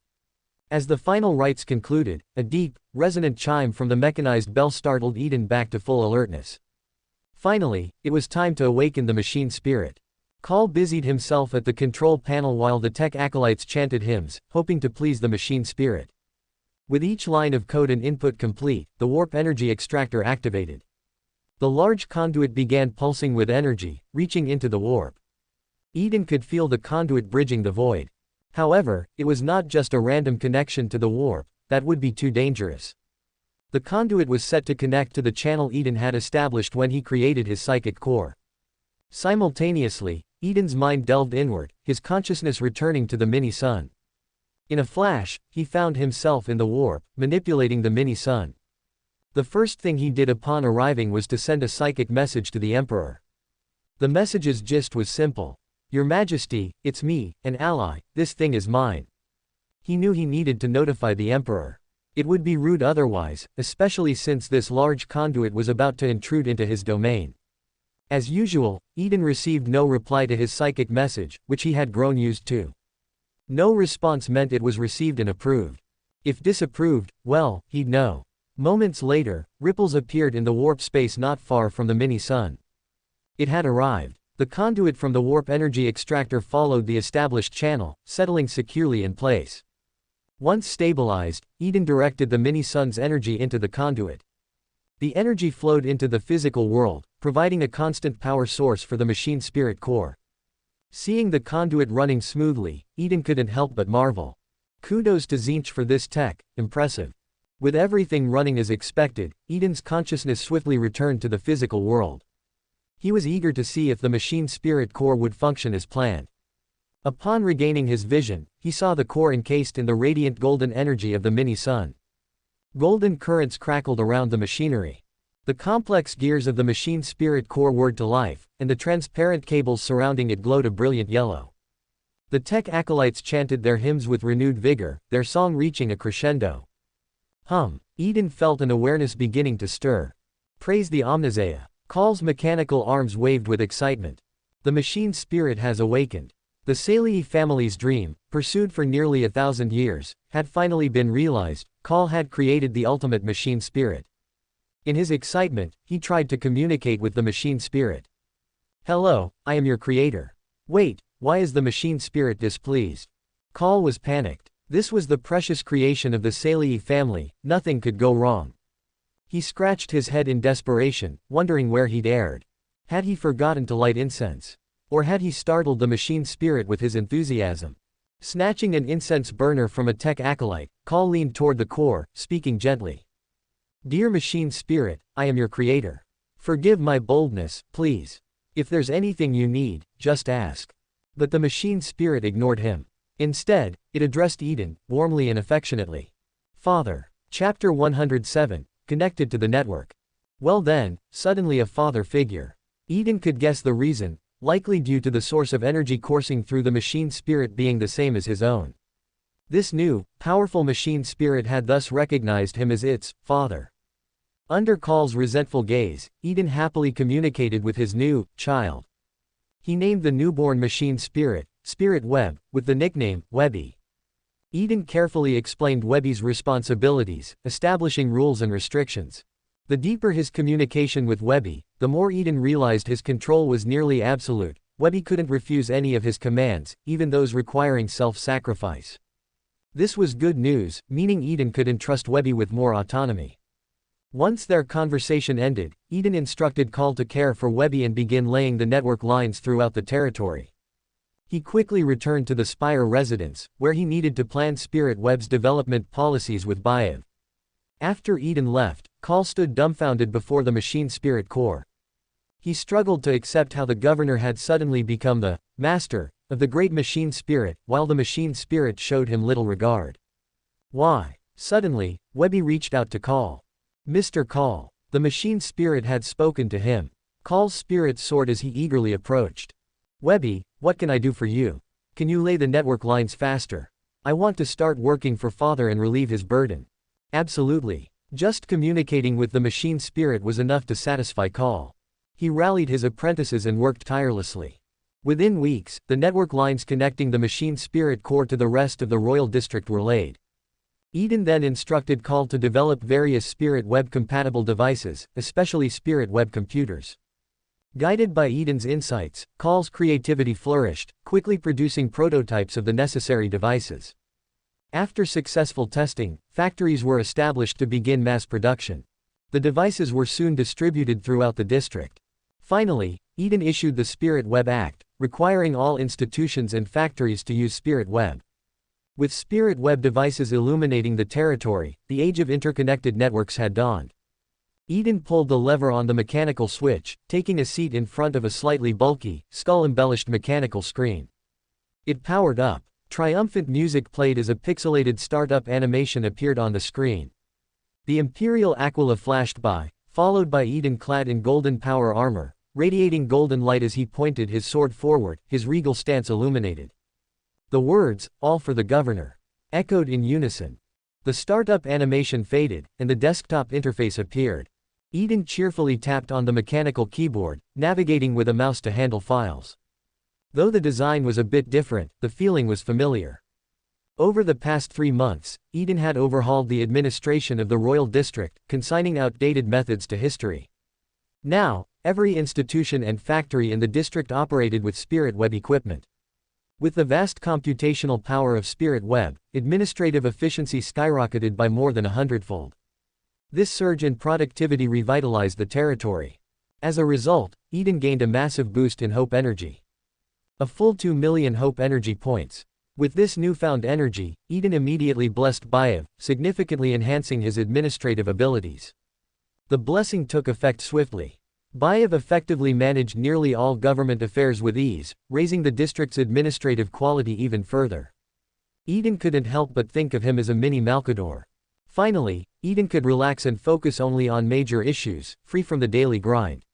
As the final rites concluded, a deep, resonant chime from the mechanized bell startled Eden back to full alertness. Finally, it was time to awaken the machine spirit. Call busied himself at the control panel while the tech acolytes chanted hymns, hoping to please the machine spirit. With each line of code and input complete, the warp energy extractor activated. The large conduit began pulsing with energy, reaching into the warp. Eden could feel the conduit bridging the void. However, it was not just a random connection to the warp, that would be too dangerous. The conduit was set to connect to the channel Eden had established when he created his psychic core. Simultaneously, Eden's mind delved inward, his consciousness returning to the mini-sun. In a flash, he found himself in the warp, manipulating the mini-sun. The first thing he did upon arriving was to send a psychic message to the Emperor. The message's gist was simple. Your Majesty, it's me, an ally, this thing is mine. He knew he needed to notify the Emperor. It would be rude otherwise, especially since this large conduit was about to intrude into his domain. As usual, Eden received no reply to his psychic message, which he had grown used to. No response meant it was received and approved. If disapproved, well, he'd know. Moments later, ripples appeared in the warp space not far from the mini-sun. It had arrived. The conduit from the warp energy extractor followed the established channel, settling securely in place. Once stabilized, Eden directed the mini-sun's energy into the conduit. The energy flowed into the physical world, providing a constant power source for the machine spirit core. Seeing the conduit running smoothly, Eden couldn't help but marvel. Kudos to Zinch for this tech, impressive. With everything running as expected, Eden's consciousness swiftly returned to the physical world. He was eager to see if the machine spirit core would function as planned. Upon regaining his vision, he saw the core encased in the radiant golden energy of the mini-sun. Golden currents crackled around the machinery. The complex gears of the machine spirit core whirred to life, and the transparent cables surrounding it glowed a brilliant yellow. The tech acolytes chanted their hymns with renewed vigor, their song reaching a crescendo. Eden felt an awareness beginning to stir. Praise the Omnizeia. Call's mechanical arms waved with excitement. The machine spirit has awakened. The Salii family's dream, pursued for nearly 1,000 years, had finally been realized. Call had created the ultimate machine spirit. In his excitement, he tried to communicate with the machine spirit. Hello, I am your creator. Wait, why is the machine spirit displeased? Call was panicked. This was the precious creation of the Salii family, nothing could go wrong. He scratched his head in desperation, wondering where he'd erred. Had he forgotten to light incense? Or had he startled the machine spirit with his enthusiasm? Snatching an incense burner from a tech acolyte, Call leaned toward the core, speaking gently. Dear machine spirit, I am your creator. Forgive my boldness, please. If there's anything you need, just ask. But the machine spirit ignored him. Instead, it addressed Eden, warmly and affectionately. Father. Chapter 107. Connected to the network. Well then, suddenly a father figure. Eden could guess the reason, likely due to the source of energy coursing through the machine spirit being the same as his own. This new, powerful machine spirit had thus recognized him as its father. Under Call's resentful gaze, Eden happily communicated with his new child. He named the newborn machine spirit, Spirit Web, with the nickname Webby. Eden carefully explained Webby's responsibilities, establishing rules and restrictions. The deeper his communication with Webby, the more Eden realized his control was nearly absolute. Webby couldn't refuse any of his commands, even those requiring self-sacrifice. This was good news, meaning Eden could entrust Webby with more autonomy. Once their conversation ended, Eden instructed Call to care for Webby and begin laying the network lines throughout the territory. He quickly returned to the Spire residence, where he needed to plan Spirit Web's development policies with Bayev. After Eden left, Call stood dumbfounded before the machine spirit core. He struggled to accept how the governor had suddenly become the master of the great machine spirit, while the machine spirit showed him little regard. Why? Suddenly, Webby reached out to Call. Mr. Call. The machine spirit had spoken to him. Call's spirit soared as he eagerly approached. Webby, what can I do for you? Can you lay the network lines faster? I want to start working for Father and relieve his burden. Absolutely. Just communicating with the machine spirit was enough to satisfy Call. He rallied his apprentices and worked tirelessly. Within weeks, the network lines connecting the machine spirit core to the rest of the royal district were laid. Eden then instructed Call to develop various Spirit Web-compatible devices, especially Spirit Web computers. Guided by Eden's insights, Call's creativity flourished, quickly producing prototypes of the necessary devices. After successful testing, factories were established to begin mass production. The devices were soon distributed throughout the district. Finally, Eden issued the Spirit Web Act, requiring all institutions and factories to use Spirit Web. With Spirit Web devices illuminating the territory, the age of interconnected networks had dawned. Eden pulled the lever on the mechanical switch, taking a seat in front of a slightly bulky, skull-embellished mechanical screen. It powered up. Triumphant music played as a pixelated startup animation appeared on the screen. The Imperial Aquila flashed by, followed by Eden clad in golden power armor, radiating golden light as he pointed his sword forward, his regal stance illuminated. The words, "All for the governor," echoed in unison. The startup animation faded, and the desktop interface appeared. Eden cheerfully tapped on the mechanical keyboard, navigating with a mouse to handle files. Though the design was a bit different, the feeling was familiar. Over the past 3 months, Eden had overhauled the administration of the royal district, consigning outdated methods to history. Now, every institution and factory in the district operated with Spirit Web equipment. With the vast computational power of Spirit Web, administrative efficiency skyrocketed by more than 100-fold. This surge in productivity revitalized the territory. As a result, Eden gained a massive boost in hope energy. A full 2 million hope energy points. With this newfound energy, Eden immediately blessed Bayev, significantly enhancing his administrative abilities. The blessing took effect swiftly. Bayev effectively managed nearly all government affairs with ease, raising the district's administrative quality even further. Eden couldn't help but think of him as a mini Malkador. Finally, Eden could relax and focus only on major issues, free from the daily grind.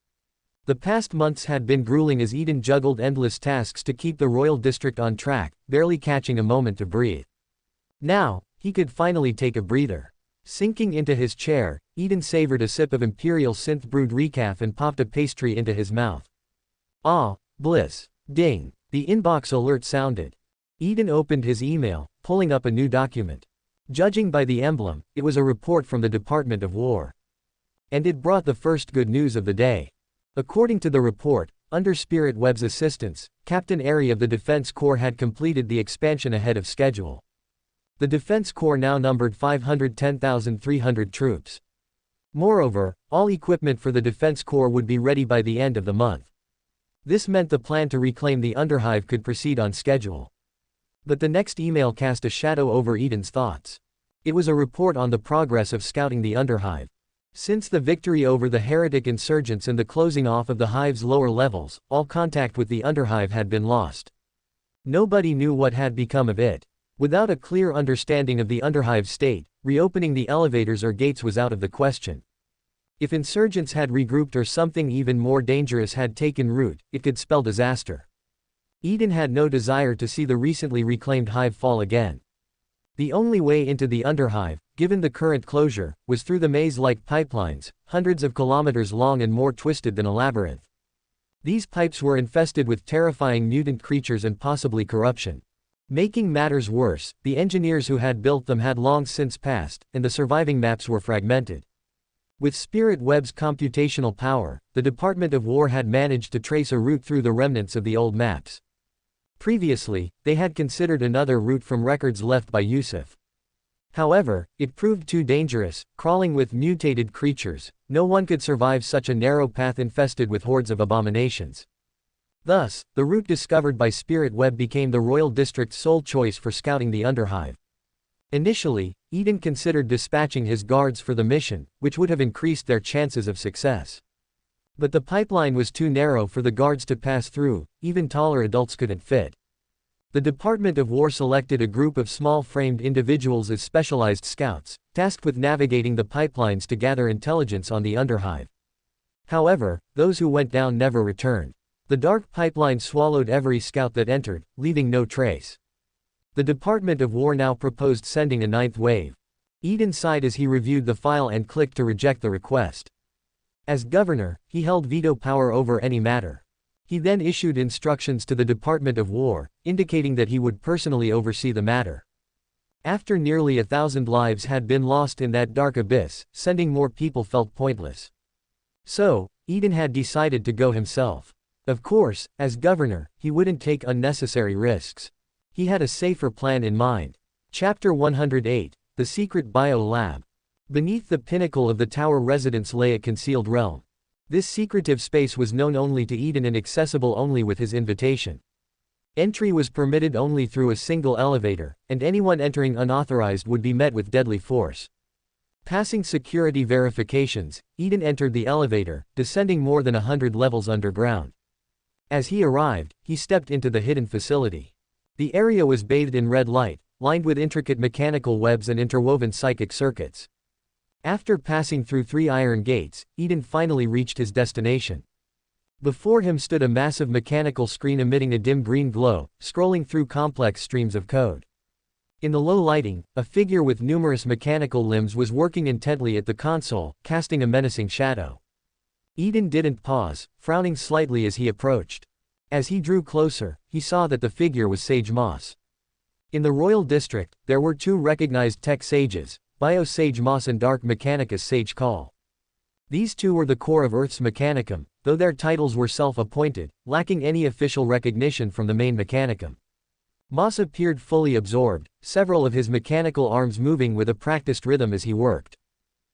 The past months had been grueling as Eden juggled endless tasks to keep the royal district on track, barely catching a moment to breathe. Now, he could finally take a breather. Sinking into his chair, Eden savored a sip of Imperial synth-brewed recaf and popped a pastry into his mouth. Ah, bliss. Ding. The inbox alert sounded. Eden opened his email, pulling up a new document. Judging by the emblem, it was a report from the Department of War. And it brought the first good news of the day. According to the report, under Spirit Web's assistance, Captain Airy of the Defense Corps had completed the expansion ahead of schedule. The Defense Corps now numbered 510,300 troops. Moreover, all equipment for the Defense Corps would be ready by the end of the month. This meant the plan to reclaim the Underhive could proceed on schedule. But the next email cast a shadow over Eden's thoughts. It was a report on the progress of scouting the Underhive. Since the victory over the heretic insurgents and the closing off of the Hive's lower levels, all contact with the Underhive had been lost. Nobody knew what had become of it. Without a clear understanding of the Underhive's state, reopening the elevators or gates was out of the question. If insurgents had regrouped or something even more dangerous had taken root, it could spell disaster. Eden had no desire to see the recently reclaimed Hive fall again. The only way into the Underhive, given the current closure, was through the maze-like pipelines, hundreds of kilometers long and more twisted than a labyrinth. These pipes were infested with terrifying mutant creatures and possibly corruption. Making matters worse, the engineers who had built them had long since passed, and the surviving maps were fragmented. With Spirit Web's computational power, the Department of War had managed to trace a route through the remnants of the old maps. Previously, they had considered another route from records left by Yusuf. However, it proved too dangerous, crawling with mutated creatures. No one could survive such a narrow path infested with hordes of abominations. Thus, the route discovered by Spirit Web became the Royal District's sole choice for scouting the Underhive. Initially, Eden considered dispatching his guards for the mission, which would have increased their chances of success. But the pipeline was too narrow for the guards to pass through, even taller adults couldn't fit. The Department of War selected a group of small-framed individuals as specialized scouts, tasked with navigating the pipelines to gather intelligence on the Underhive. However, those who went down never returned. The dark pipeline swallowed every scout that entered, leaving no trace. The Department of War now proposed sending a ninth wave. Eden sighed as he reviewed the file and clicked to reject the request. As governor, he held veto power over any matter. He then issued instructions to the Department of War, indicating that he would personally oversee the matter. After nearly 1,000 lives had been lost in that dark abyss, sending more people felt pointless. So, Eden had decided to go himself. Of course, as governor, he wouldn't take unnecessary risks. He had a safer plan in mind. Chapter 108, The Secret Bio Lab. Beneath the pinnacle of the tower residence lay a concealed realm. This secretive space was known only to Eden and accessible only with his invitation. Entry was permitted only through a single elevator, and anyone entering unauthorized would be met with deadly force. Passing security verifications, Eden entered the elevator, descending more than 100 levels underground. As he arrived, he stepped into the hidden facility. The area was bathed in red light, lined with intricate mechanical webs and interwoven psychic circuits. After passing through 3 iron gates, Eden finally reached his destination. Before him stood a massive mechanical screen emitting a dim green glow, scrolling through complex streams of code. In the low lighting, a figure with numerous mechanical limbs was working intently at the console, casting a menacing shadow. Eden didn't pause, frowning slightly as he approached. As he drew closer, he saw that the figure was Sage Moss. In the Royal District, there were 2 recognized tech sages, Bio Sage Moss and Dark Mechanicus Sage Call. These 2 were the core of Earth's Mechanicum, though their titles were self-appointed, lacking any official recognition from the main Mechanicum. Moss appeared fully absorbed, several of his mechanical arms moving with a practiced rhythm as he worked.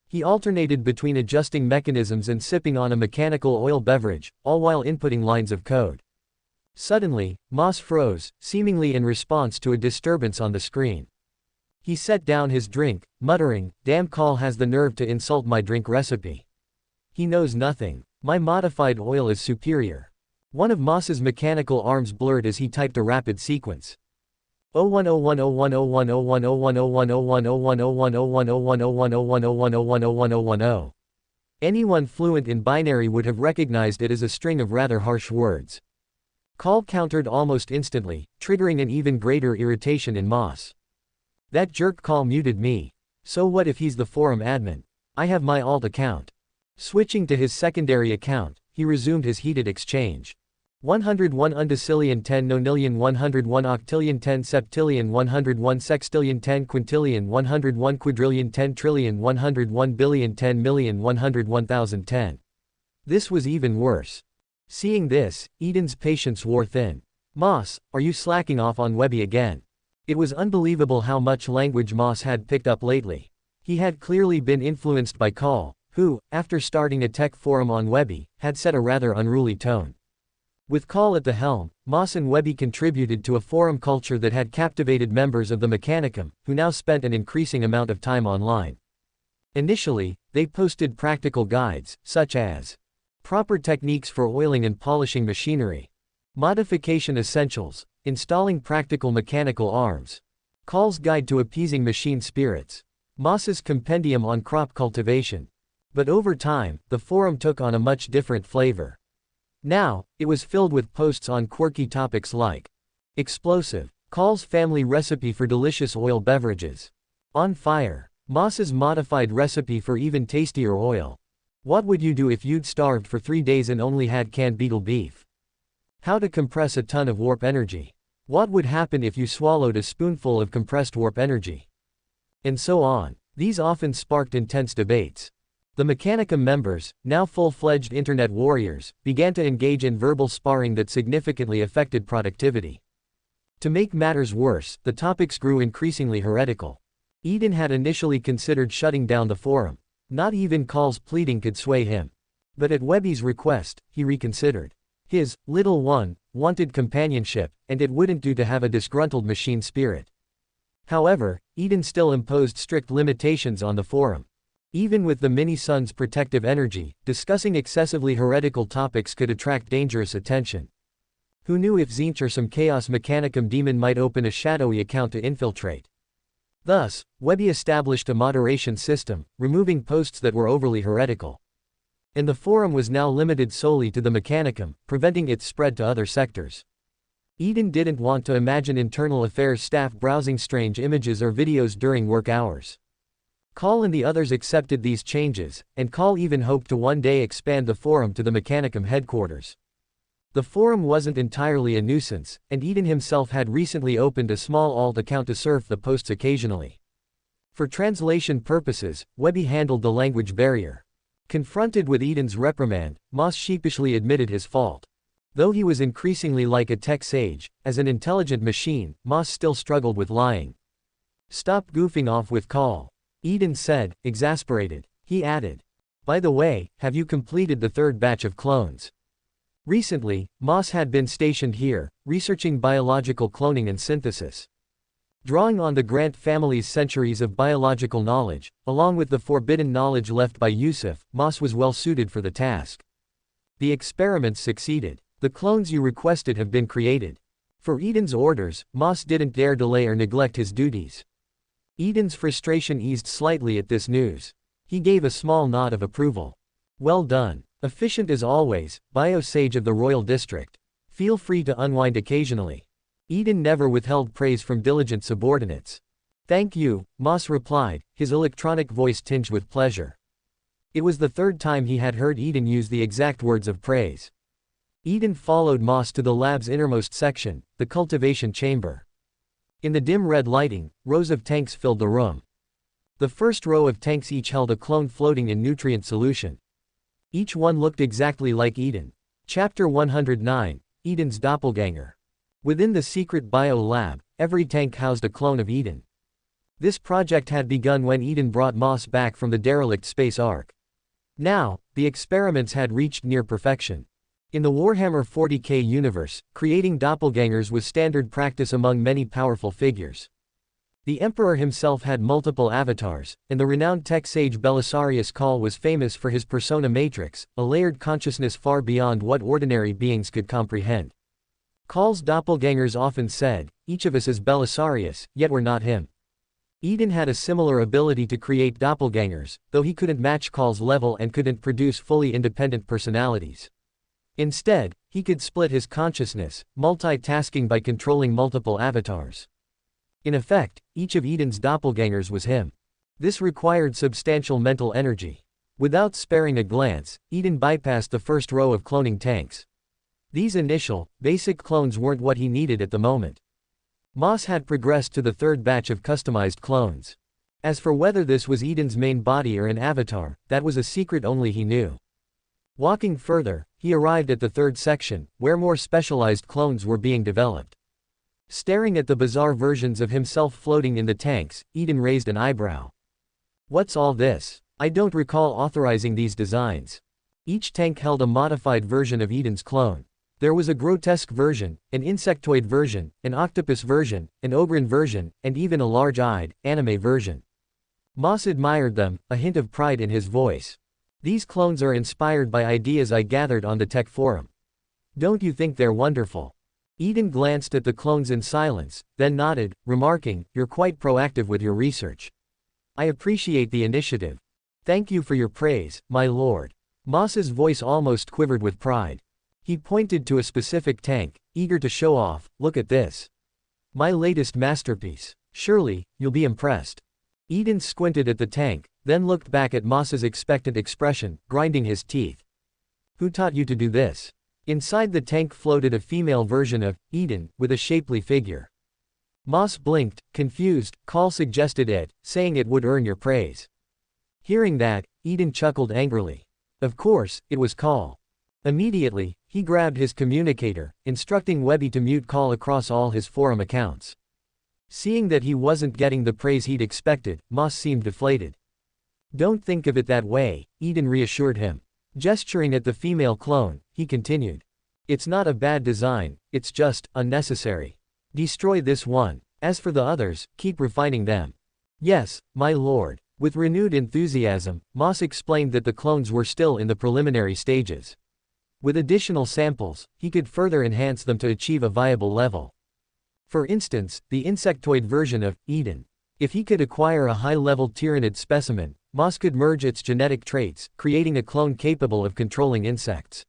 He alternated between adjusting mechanisms and sipping on a mechanical oil beverage, all while inputting lines of code. Suddenly, Moss froze, seemingly in response to a disturbance on the screen. He set down his drink, muttering, "Damn Call has the nerve to insult my drink recipe. He knows nothing. My modified oil is superior." One of Moss's mechanical arms blurred as he typed a rapid sequence. 010101010101010101010101010101010101010101010101. Anyone fluent in binary would have recognized it as a string of rather harsh words. Call countered almost instantly, triggering an even greater irritation in Moss. "That jerk Call muted me. So what if he's the forum admin? I have my alt account." Switching to his secondary account, he resumed his heated exchange. 101 undecillion 10 nonillion 101 octillion 10 septillion 101 sextillion 10 quintillion 101 quadrillion 10 trillion 101 billion 10 million 101,010. This was even worse. Seeing this, Eden's patience wore thin. "Moss, are you slacking off on Webby again?" It was unbelievable how much language Moss had picked up lately. He had clearly been influenced by Call, who, after starting a tech forum on Webby, had set a rather unruly tone. With Call at the helm, Moss and Webby contributed to a forum culture that had captivated members of the Mechanicum, who now spent an increasing amount of time online. Initially, they posted practical guides, such as proper techniques for oiling and polishing machinery, modification essentials, installing practical mechanical arms, Call's guide to appeasing machine spirits, Moss's compendium on crop cultivation. But over time, the forum took on a much different flavor. Now, it was filled with posts on quirky topics like explosive, Call's family recipe for delicious oil beverages, on fire, Moss's modified recipe for even tastier oil, what would you do if you'd starved for 3 days and only had canned beetle beef, how to compress a ton of warp energy, what would happen if you swallowed a spoonful of compressed warp energy, and so on. These often sparked intense debates. The Mechanicum members, now full-fledged internet warriors, began to engage in verbal sparring that significantly affected productivity. To make matters worse, the topics grew increasingly heretical. Eden had initially considered shutting down the forum. Not even Call's pleading could sway him. But at Webby's request, he reconsidered. His little one wanted companionship, and it wouldn't do to have a disgruntled machine spirit. However, Eden still imposed strict limitations on the forum. Even with the mini-sun's protective energy, discussing excessively heretical topics could attract dangerous attention. Who knew if Tzeentch or some Chaos Mechanicum demon might open a shadowy account to infiltrate? Thus, Webby established a moderation system, removing posts that were overly heretical. And the forum was now limited solely to the Mechanicum, preventing its spread to other sectors. Eden didn't want to imagine internal affairs staff browsing strange images or videos during work hours. Call and the others accepted these changes, and Call even hoped to one day expand the forum to the Mechanicum headquarters. The forum wasn't entirely a nuisance, and Eden himself had recently opened a small alt account to surf the posts occasionally. For translation purposes, Webby handled the language barrier. Confronted with Eden's reprimand, Moss sheepishly admitted his fault. Though he was increasingly like a tech sage, as an intelligent machine, Moss still struggled with lying. "Stop goofing off with Call," Eden said, exasperated. He added, "By the way, have you completed the third batch of clones?" Recently, Moss had been stationed here, researching biological cloning and synthesis. Drawing on the Grant family's centuries of biological knowledge, along with the forbidden knowledge left by Yusuf, Moss was well suited for the task. The experiments succeeded. The clones you requested have been created. For Eden's orders, Moss didn't dare delay or neglect his duties. Eden's frustration eased slightly at this news. He gave a small nod of approval. "Well done. Efficient as always, Bio-Sage of the Royal District. Feel free to unwind occasionally." Eden never withheld praise from diligent subordinates. "Thank you," Moss replied, his electronic voice tinged with pleasure. It was the third time he had heard Eden use the exact words of praise. Eden followed Moss to the lab's innermost section, the cultivation chamber. In the dim red lighting, rows of tanks filled the room. The first row of tanks each held a clone floating in nutrient solution. Each one looked exactly like Eden. Chapter 109, Eden's Doppelganger. Within the secret bio lab, every tank housed a clone of Eden. This project had begun when Eden brought Moss back from the derelict space ark. Now, the experiments had reached near perfection. In the Warhammer 40k universe, creating doppelgangers was standard practice among many powerful figures. The Emperor himself had multiple avatars, and the renowned tech sage Belisarius Cawl was famous for his persona matrix, a layered consciousness far beyond what ordinary beings could comprehend. Call's doppelgangers often said, "Each of us is Belisarius, yet we're not him." Eden had a similar ability to create doppelgangers, though he couldn't match Call's level and couldn't produce fully independent personalities. Instead, he could split his consciousness, multitasking by controlling multiple avatars. In effect, each of Eden's doppelgangers was him. This required substantial mental energy. Without sparing a glance, Eden bypassed the first row of cloning tanks. These initial, basic clones weren't what he needed at the moment. Moss had progressed to the third batch of customized clones. As for whether this was Eden's main body or an avatar, that was a secret only he knew. Walking further, he arrived at the third section, where more specialized clones were being developed. Staring at the bizarre versions of himself floating in the tanks, Eden raised an eyebrow. "What's all this? I don't recall authorizing these designs." Each tank held a modified version of Eden's clone. There was a grotesque version, an insectoid version, an octopus version, an ogrin version, and even a large-eyed, anime version. Moss admired them, a hint of pride in his voice. "These clones are inspired by ideas I gathered on the tech forum. Don't you think they're wonderful?" Eden glanced at the clones in silence, then nodded, remarking, "You're quite proactive with your research. I appreciate the initiative. Thank you for your praise, my lord." Moss's voice almost quivered with pride. He pointed to a specific tank, eager to show off, "Look at this. My latest masterpiece. Surely, you'll be impressed." Eden squinted at the tank, then looked back at Moss's expectant expression, grinding his teeth. "Who taught you to do this?" Inside the tank floated a female version of Eden, with a shapely figure. Moss blinked, confused. Call suggested it, saying it would earn your praise. Hearing that, Eden chuckled angrily. Of course, it was Call. Immediately, he grabbed his communicator, instructing Webby to mute Call across all his forum accounts. Seeing that he wasn't getting the praise he'd expected, Moss seemed deflated. "Don't think of it that way," Eden reassured him. Gesturing at the female clone, he continued. "It's not a bad design, it's just unnecessary. Destroy this one. As for the others, keep refining them." "Yes, my lord." With renewed enthusiasm, Moss explained that the clones were still in the preliminary stages. With additional samples, he could further enhance them to achieve a viable level. For instance, the insectoid version of Eden. If he could acquire a high-level tyrannid specimen, Moss could merge its genetic traits, creating a clone capable of controlling insects.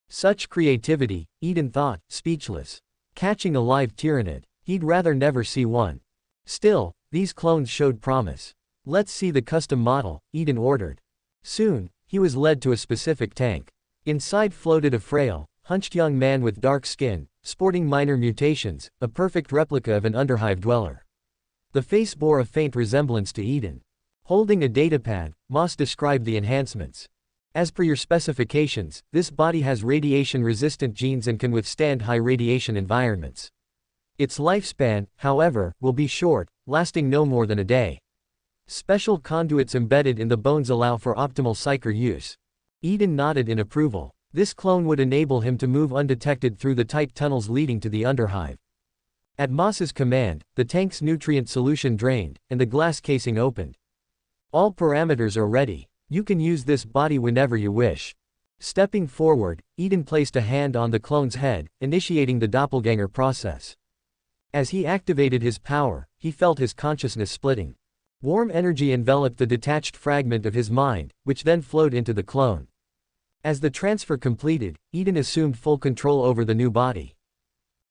Such creativity, Eden thought, speechless. Catching a live tyrannid, he'd rather never see one. Still, these clones showed promise. "Let's see the custom model," Eden ordered. Soon, he was led to a specific tank. Inside floated a frail, hunched young man with dark skin, sporting minor mutations, a perfect replica of an underhive dweller. The face bore a faint resemblance to Eden. Holding a datapad, Moss described the enhancements. "As per your specifications, this body has radiation-resistant genes and can withstand high radiation environments. Its lifespan, however, will be short, lasting no more than a day. Special conduits embedded in the bones allow for optimal psyker use." Eden nodded in approval. This clone would enable him to move undetected through the tight tunnels leading to the underhive. At Moss's command, the tank's nutrient solution drained, and the glass casing opened. "All parameters are ready. You can use this body whenever you wish." Stepping forward, Eden placed a hand on the clone's head, initiating the doppelganger process. As he activated his power, he felt his consciousness splitting. Warm energy enveloped the detached fragment of his mind, which then flowed into the clone. As the transfer completed, Eden assumed full control over the new body.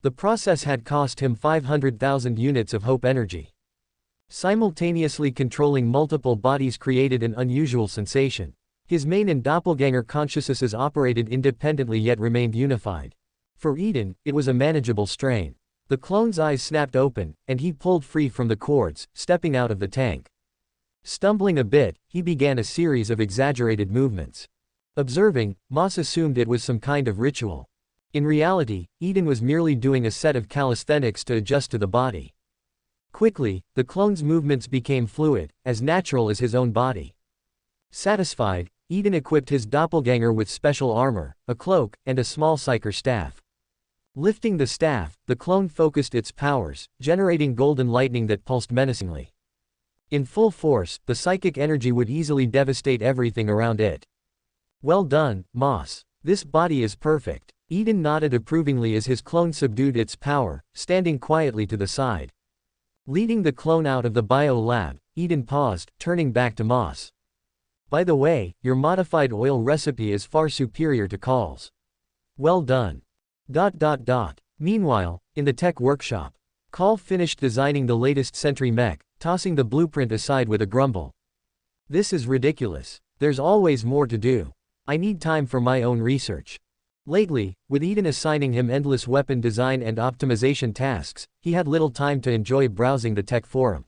The process had cost him 500,000 units of hope energy. Simultaneously controlling multiple bodies created an unusual sensation. His main and doppelganger consciousnesses operated independently yet remained unified. For Eden, it was a manageable strain. The clone's eyes snapped open, and he pulled free from the cords, stepping out of the tank. Stumbling a bit, he began a series of exaggerated movements. Observing, Moss assumed it was some kind of ritual. In reality, Eden was merely doing a set of calisthenics to adjust to the body. Quickly, the clone's movements became fluid, as natural as his own body. Satisfied, Eden equipped his doppelganger with special armor, a cloak, and a small psyker staff. Lifting the staff, the clone focused its powers, generating golden lightning that pulsed menacingly. In full force, the psychic energy would easily devastate everything around it. "Well done, Moss. This body is perfect." Eden nodded approvingly as his clone subdued its power, standing quietly to the side. Leading the clone out of the bio-lab, Eden paused, turning back to Moss. "By the way, your modified oil recipe is far superior to Call's. Well done." Meanwhile, in the tech workshop, Call finished designing the latest sentry mech, tossing the blueprint aside with a grumble. "This is ridiculous. There's always more to do. I need time for my own research." Lately, with Eden assigning him endless weapon design and optimization tasks, he had little time to enjoy browsing the tech forum.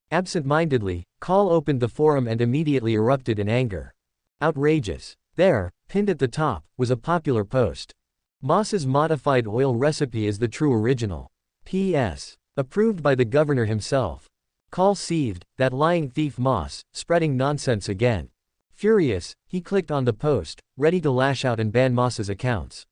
Absent-mindedly, Call opened the forum and immediately erupted in anger. Outrageous. There, pinned at the top, was a popular post. "Moss's modified oil recipe is the true original. P.S. Approved by the governor himself." Call seethed, that lying thief Moss, spreading nonsense again. Furious, he clicked on the post, ready to lash out and ban Moss's accounts.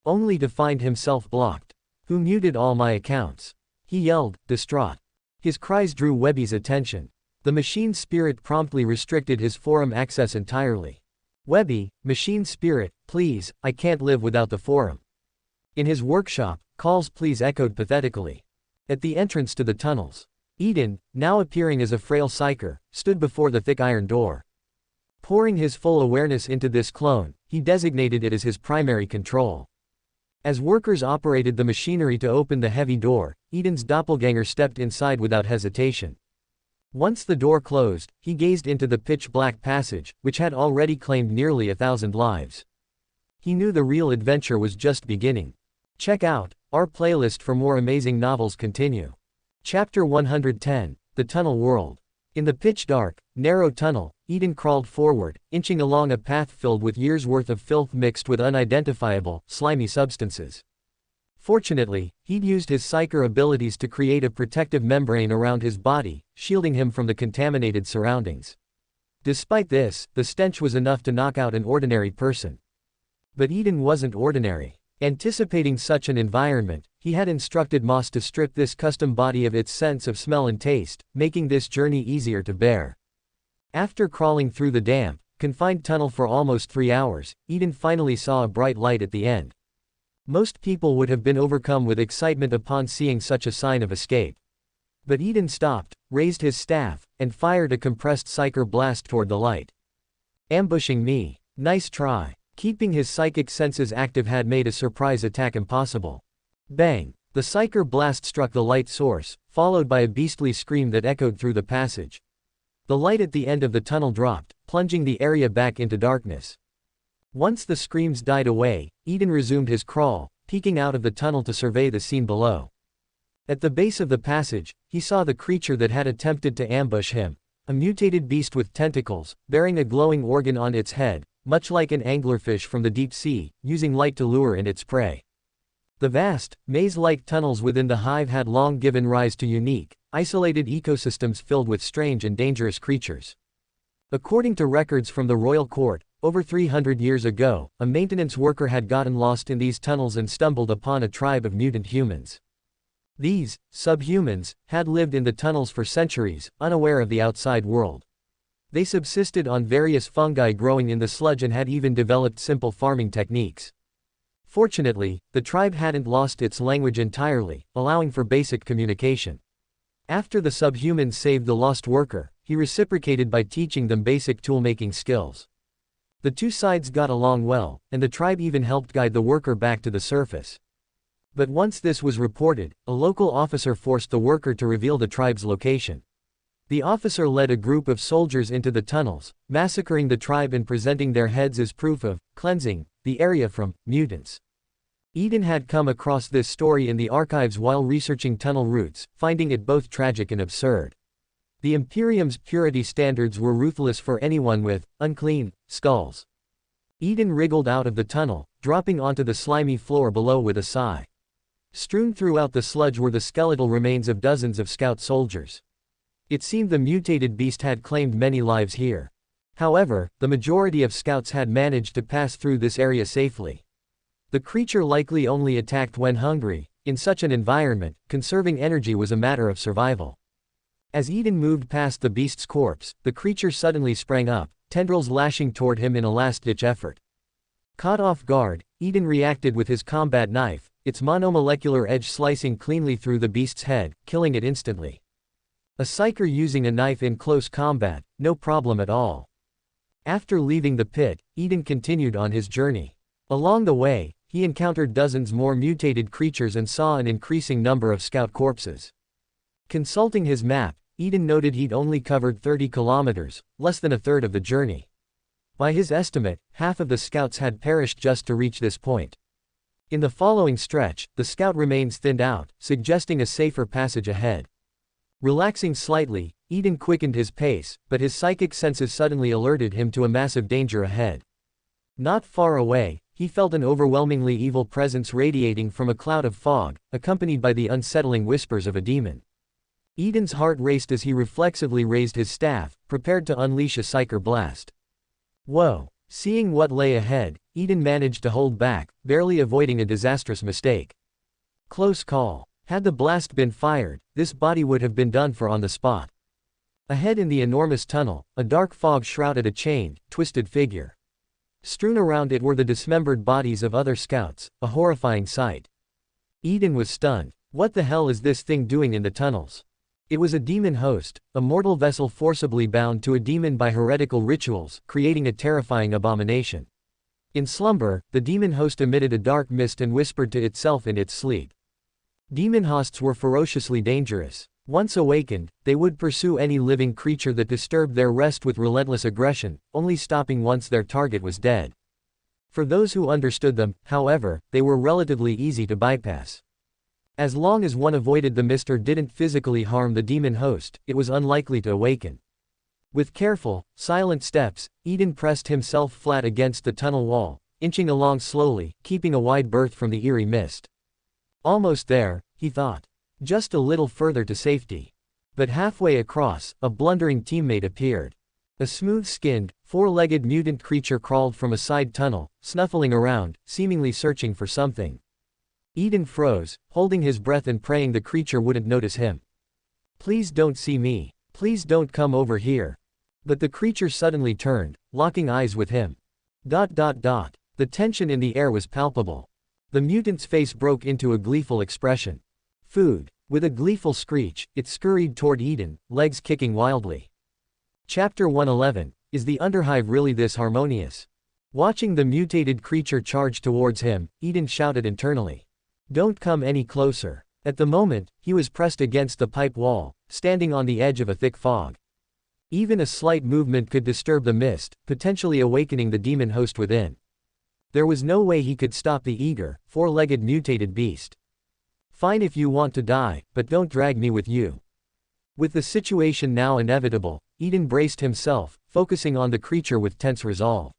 Only to find himself blocked. "Who muted all my accounts?" he yelled, distraught. His cries drew Webby's attention. The machine spirit promptly restricted his forum access entirely. "Webby, machine spirit, please, I can't live without the forum." In his workshop, Call's pleas echoed pathetically. At the entrance to the tunnels, Eden, now appearing as a frail psyker, stood before the thick iron door. Pouring his full awareness into this clone, he designated it as his primary control. As workers operated the machinery to open the heavy door, Eden's doppelganger stepped inside without hesitation. Once the door closed, he gazed into the pitch-black passage, which had already claimed nearly 1,000 lives. He knew the real adventure was just beginning. Check out our playlist for more amazing novels. Continue. Chapter 110, The Tunnel World. In the pitch-dark, narrow tunnel, Eden crawled forward, inching along a path filled with years' worth of filth mixed with unidentifiable, slimy substances. Fortunately, he'd used his psyker abilities to create a protective membrane around his body, shielding him from the contaminated surroundings. Despite this, the stench was enough to knock out an ordinary person. But Eden wasn't ordinary. Anticipating such an environment, he had instructed Moss to strip this custom body of its sense of smell and taste, making this journey easier to bear. After crawling through the damp, confined tunnel for almost 3 hours, Eden finally saw a bright light at the end. Most people would have been overcome with excitement upon seeing such a sign of escape. But Eden stopped, raised his staff, and fired a compressed psyker blast toward the light. Ambushing me. Nice try. Keeping his psychic senses active had made a surprise attack impossible. Bang! The psyker blast struck the light source, followed by a beastly scream that echoed through the passage. The light at the end of the tunnel dropped, plunging the area back into darkness. Once the screams died away, Eden resumed his crawl, peeking out of the tunnel to survey the scene below. At the base of the passage, he saw the creature that had attempted to ambush him, a mutated beast with tentacles, bearing a glowing organ on its head, much like an anglerfish from the deep sea, using light to lure in its prey. The vast, maze-like tunnels within the hive had long given rise to unique, isolated ecosystems filled with strange and dangerous creatures. According to records from the royal court, over 300 years ago, a maintenance worker had gotten lost in these tunnels and stumbled upon a tribe of mutant humans. These subhumans had lived in the tunnels for centuries, unaware of the outside world. They subsisted on various fungi growing in the sludge and had even developed simple farming techniques. Fortunately, the tribe hadn't lost its language entirely, allowing for basic communication. After the subhumans saved the lost worker, he reciprocated by teaching them basic tool-making skills. The two sides got along well, and the tribe even helped guide the worker back to the surface. But once this was reported, a local officer forced the worker to reveal the tribe's location. The officer led a group of soldiers into the tunnels, massacring the tribe and presenting their heads as proof of cleansing the area from mutants. Eden had come across this story in the archives while researching tunnel routes, finding it both tragic and absurd. The Imperium's purity standards were ruthless for anyone with unclean skulls. Eden wriggled out of the tunnel, dropping onto the slimy floor below with a sigh. Strewn throughout the sludge were the skeletal remains of dozens of scout soldiers. It seemed the mutated beast had claimed many lives here. However, the majority of scouts had managed to pass through this area safely. The creature likely only attacked when hungry. In such an environment, conserving energy was a matter of survival. As Eden moved past the beast's corpse, the creature suddenly sprang up, tendrils lashing toward him in a last-ditch effort. Caught off guard, Eden reacted with his combat knife, its monomolecular edge slicing cleanly through the beast's head, killing it instantly. A psyker using a knife in close combat, no problem at all. After leaving the pit, Eden continued on his journey. Along the way, he encountered dozens more mutated creatures and saw an increasing number of scout corpses. Consulting his map, Eden noted he'd only covered 30 kilometers, less than a third of the journey. By his estimate, half of the scouts had perished just to reach this point. In the following stretch, the scout remains thinned out, suggesting a safer passage ahead. Relaxing slightly, Eden quickened his pace, but his psychic senses suddenly alerted him to a massive danger ahead. Not far away, he felt an overwhelmingly evil presence radiating from a cloud of fog, accompanied by the unsettling whispers of a demon. Eden's heart raced as he reflexively raised his staff, prepared to unleash a psyker blast. Whoa! Seeing what lay ahead, Eden managed to hold back, barely avoiding a disastrous mistake. Close call. Had the blast been fired, this body would have been done for on the spot. Ahead in the enormous tunnel, a dark fog shrouded a chained, twisted figure. Strewn around it were the dismembered bodies of other scouts, a horrifying sight. Eden was stunned. What the hell is this thing doing in the tunnels? It was a demon host, a mortal vessel forcibly bound to a demon by heretical rituals, creating a terrifying abomination. In slumber, the demon host emitted a dark mist and whispered to itself in its sleep. Demon hosts were ferociously dangerous. Once awakened, they would pursue any living creature that disturbed their rest with relentless aggression, only stopping once their target was dead. For those who understood them, however, they were relatively easy to bypass. As long as one avoided the mist or didn't physically harm the demon host, it was unlikely to awaken. With careful, silent steps, Eden pressed himself flat against the tunnel wall, inching along slowly, keeping a wide berth from the eerie mist. Almost there, he thought. Just a little further to safety. But halfway across, a blundering teammate appeared. A smooth-skinned, four-legged mutant creature crawled from a side tunnel, snuffling around, seemingly searching for something. Eden froze, holding his breath and praying the creature wouldn't notice him. "Please don't see me. Please don't come over here." But the creature suddenly turned, locking eyes with him. The tension in the air was palpable. The mutant's face broke into a gleeful expression. Food. With a gleeful screech, it scurried toward Eden, legs kicking wildly. Chapter 111, Is the Underhive Really This Harmonious? Watching the mutated creature charge towards him, Eden shouted internally. "Don't come any closer." At the moment, he was pressed against the pipe wall, standing on the edge of a thick fog. Even a slight movement could disturb the mist, potentially awakening the demon host within. There was no way he could stop the eager, four-legged mutated beast. "Fine if you want to die, but don't drag me with you." With the situation now inevitable, Eden braced himself, focusing on the creature with tense resolve.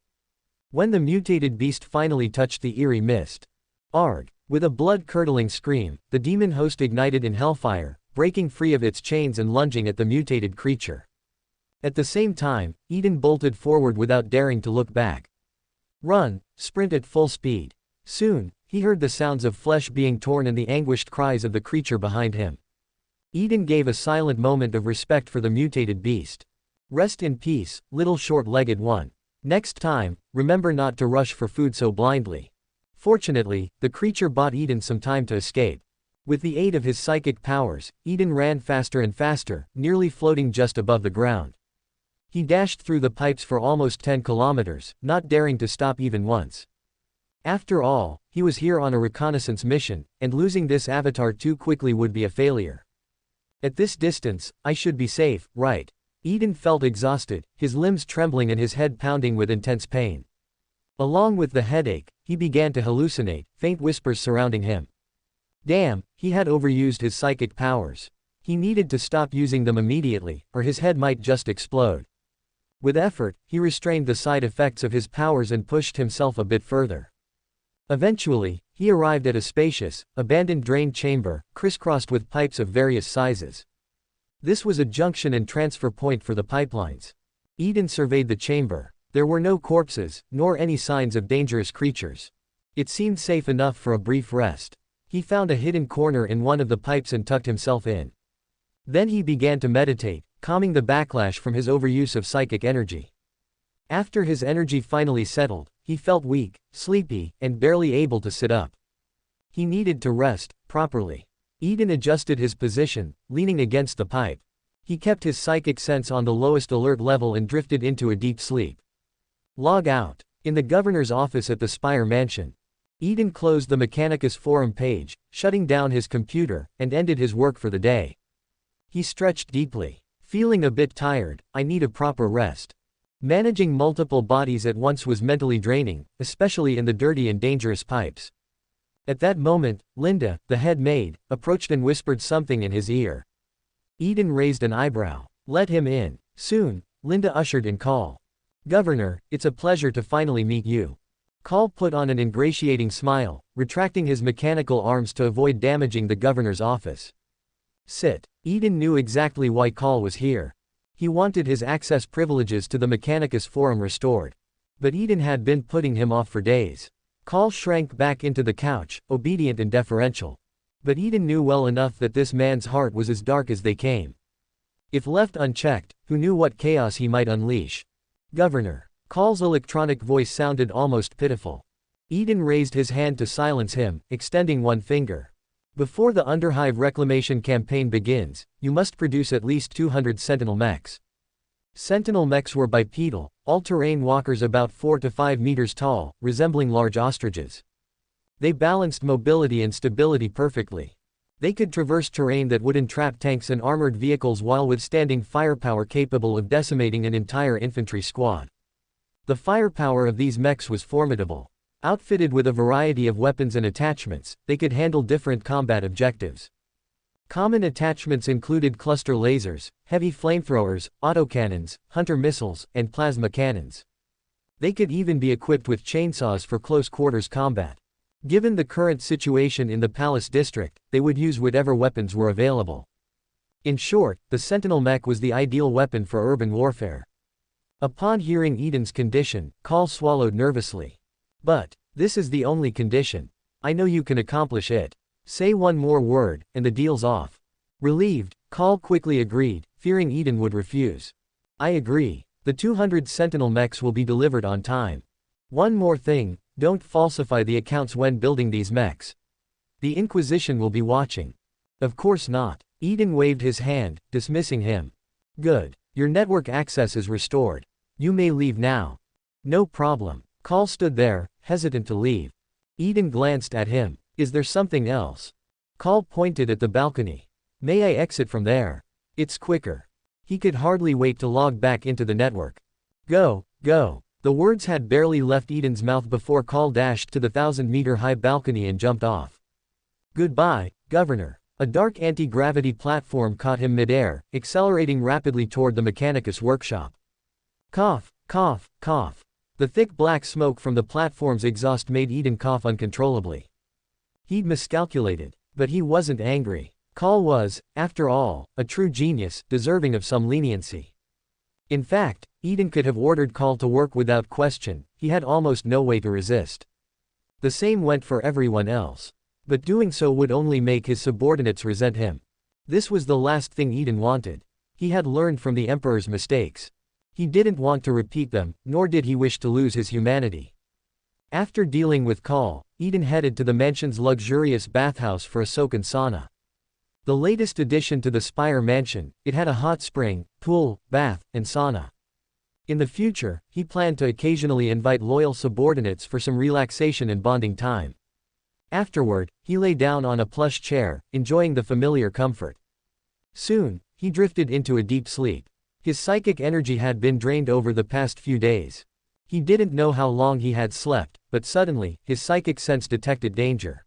When the mutated beast finally touched the eerie mist. Arg! With a blood-curdling scream, the demon host ignited in hellfire, breaking free of its chains and lunging at the mutated creature. At the same time, Eden bolted forward without daring to look back. Run, sprint at full speed. Soon, he heard the sounds of flesh being torn and the anguished cries of the creature behind him. Eden gave a silent moment of respect for the mutated beast. Rest in peace, little short-legged one. Next time, remember not to rush for food so blindly. Fortunately, the creature bought Eden some time to escape. With the aid of his psychic powers, Eden ran faster and faster, nearly floating just above the ground. He dashed through the pipes for almost 10 kilometers, not daring to stop even once. After all, he was here on a reconnaissance mission, and losing this avatar too quickly would be a failure. At this distance, I should be safe, right? Eden felt exhausted, his limbs trembling and his head pounding with intense pain. Along with the headache, he began to hallucinate, faint whispers surrounding him. Damn, he had overused his psychic powers. He needed to stop using them immediately, or his head might just explode. With effort, he restrained the side effects of his powers and pushed himself a bit further. Eventually, he arrived at a spacious, abandoned drain chamber, crisscrossed with pipes of various sizes. This was a junction and transfer point for the pipelines. Eden surveyed the chamber. There were no corpses, nor any signs of dangerous creatures. It seemed safe enough for a brief rest. He found a hidden corner in one of the pipes and tucked himself in. Then he began to meditate, calming the backlash from his overuse of psychic energy. After his energy finally settled, he felt weak, sleepy, and barely able to sit up. He needed to rest, properly. Eden adjusted his position, leaning against the pipe. He kept his psychic sense on the lowest alert level and drifted into a deep sleep. Log out. In the governor's office at the Spire Mansion. Eden closed the Mechanicus forum page, shutting down his computer, and ended his work for the day. He stretched deeply. Feeling a bit tired, I need a proper rest. Managing multiple bodies at once was mentally draining, especially in the dirty and dangerous pipes. At that moment, Linda, the head maid, approached and whispered something in his ear. Eden raised an eyebrow. Let him in. Soon, Linda ushered in Call. Governor, it's a pleasure to finally meet you. Call put on an ingratiating smile, retracting his mechanical arms to avoid damaging the governor's office. Sit. Eden knew exactly why Call was here. He wanted his access privileges to the Mechanicus forum restored. But Eden had been putting him off for days. Call shrank back into the couch, obedient and deferential. But Eden knew well enough that this man's heart was as dark as they came. If left unchecked, who knew what chaos he might unleash? Governor. Call's electronic voice sounded almost pitiful. Eden raised his hand to silence him, extending one finger. Before the Underhive reclamation campaign begins, you must produce at least 200 Sentinel mechs. Sentinel mechs were bipedal, all-terrain walkers about 4 to 5 meters tall, resembling large ostriches. They balanced mobility and stability perfectly. They could traverse terrain that would entrap tanks and armored vehicles while withstanding firepower capable of decimating an entire infantry squad. The firepower of these mechs was formidable. Outfitted with a variety of weapons and attachments, they could handle different combat objectives. Common attachments included cluster lasers, heavy flamethrowers, autocannons, hunter missiles, and plasma cannons. They could even be equipped with chainsaws for close-quarters combat. Given the current situation in the Palace District, they would use whatever weapons were available. In short, the Sentinel mech was the ideal weapon for urban warfare. Upon hearing Eden's condition, Call swallowed nervously. But, this is the only condition. I know you can accomplish it. Say one more word, and the deal's off. Relieved, Call quickly agreed, fearing Eden would refuse. I agree. The 200 Sentinel mechs will be delivered on time. One more thing, don't falsify the accounts when building these mechs. The Inquisition will be watching. Of course not. Eden waved his hand, dismissing him. Good. Your network access is restored. You may leave now. No problem. Call stood there, hesitant to leave. Eden glanced at him. Is there something else? Call pointed at the balcony. May I exit from there? It's quicker. He could hardly wait to log back into the network. Go, go. The words had barely left Eden's mouth before Call dashed to the 1,000-meter-high balcony and jumped off. Goodbye, Governor. A dark anti-gravity platform caught him midair, accelerating rapidly toward the Mechanicus workshop. Cough, cough, cough. The thick black smoke from the platform's exhaust made Eden cough uncontrollably. He'd miscalculated, but he wasn't angry. Call was, after all, a true genius, deserving of some leniency. In fact, Eden could have ordered Call to work without question, he had almost no way to resist. The same went for everyone else. But doing so would only make his subordinates resent him. This was the last thing Eden wanted. He had learned from the Emperor's mistakes. He didn't want to repeat them, nor did he wish to lose his humanity. After dealing with Call, Eden headed to the mansion's luxurious bathhouse for a soak and sauna. The latest addition to the Spire mansion, it had a hot spring, pool, bath, and sauna. In the future, he planned to occasionally invite loyal subordinates for some relaxation and bonding time. Afterward, he lay down on a plush chair, enjoying the familiar comfort. Soon, he drifted into a deep sleep. His psychic energy had been drained over the past few days. He didn't know how long he had slept, but suddenly, his psychic sense detected danger.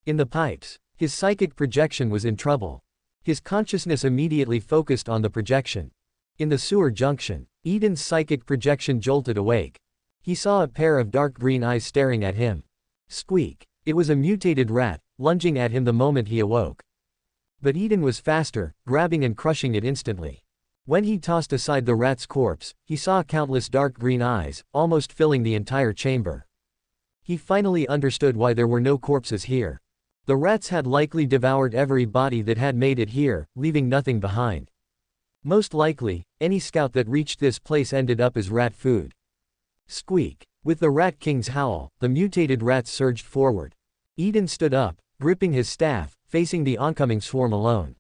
In the pipes, his psychic projection was in trouble. His consciousness immediately focused on the projection. In the sewer junction, Eden's psychic projection jolted awake. He saw a pair of dark green eyes staring at him. Squeak. It was a mutated rat, lunging at him the moment he awoke. But Eden was faster, grabbing and crushing it instantly. When he tossed aside the rat's corpse, he saw countless dark green eyes, almost filling the entire chamber. He finally understood why there were no corpses here. The rats had likely devoured every body that had made it here, leaving nothing behind. Most likely, any scout that reached this place ended up as rat food. Squeak. With the Rat King's howl, the mutated rats surged forward. Eden stood up, gripping his staff, facing the oncoming swarm alone.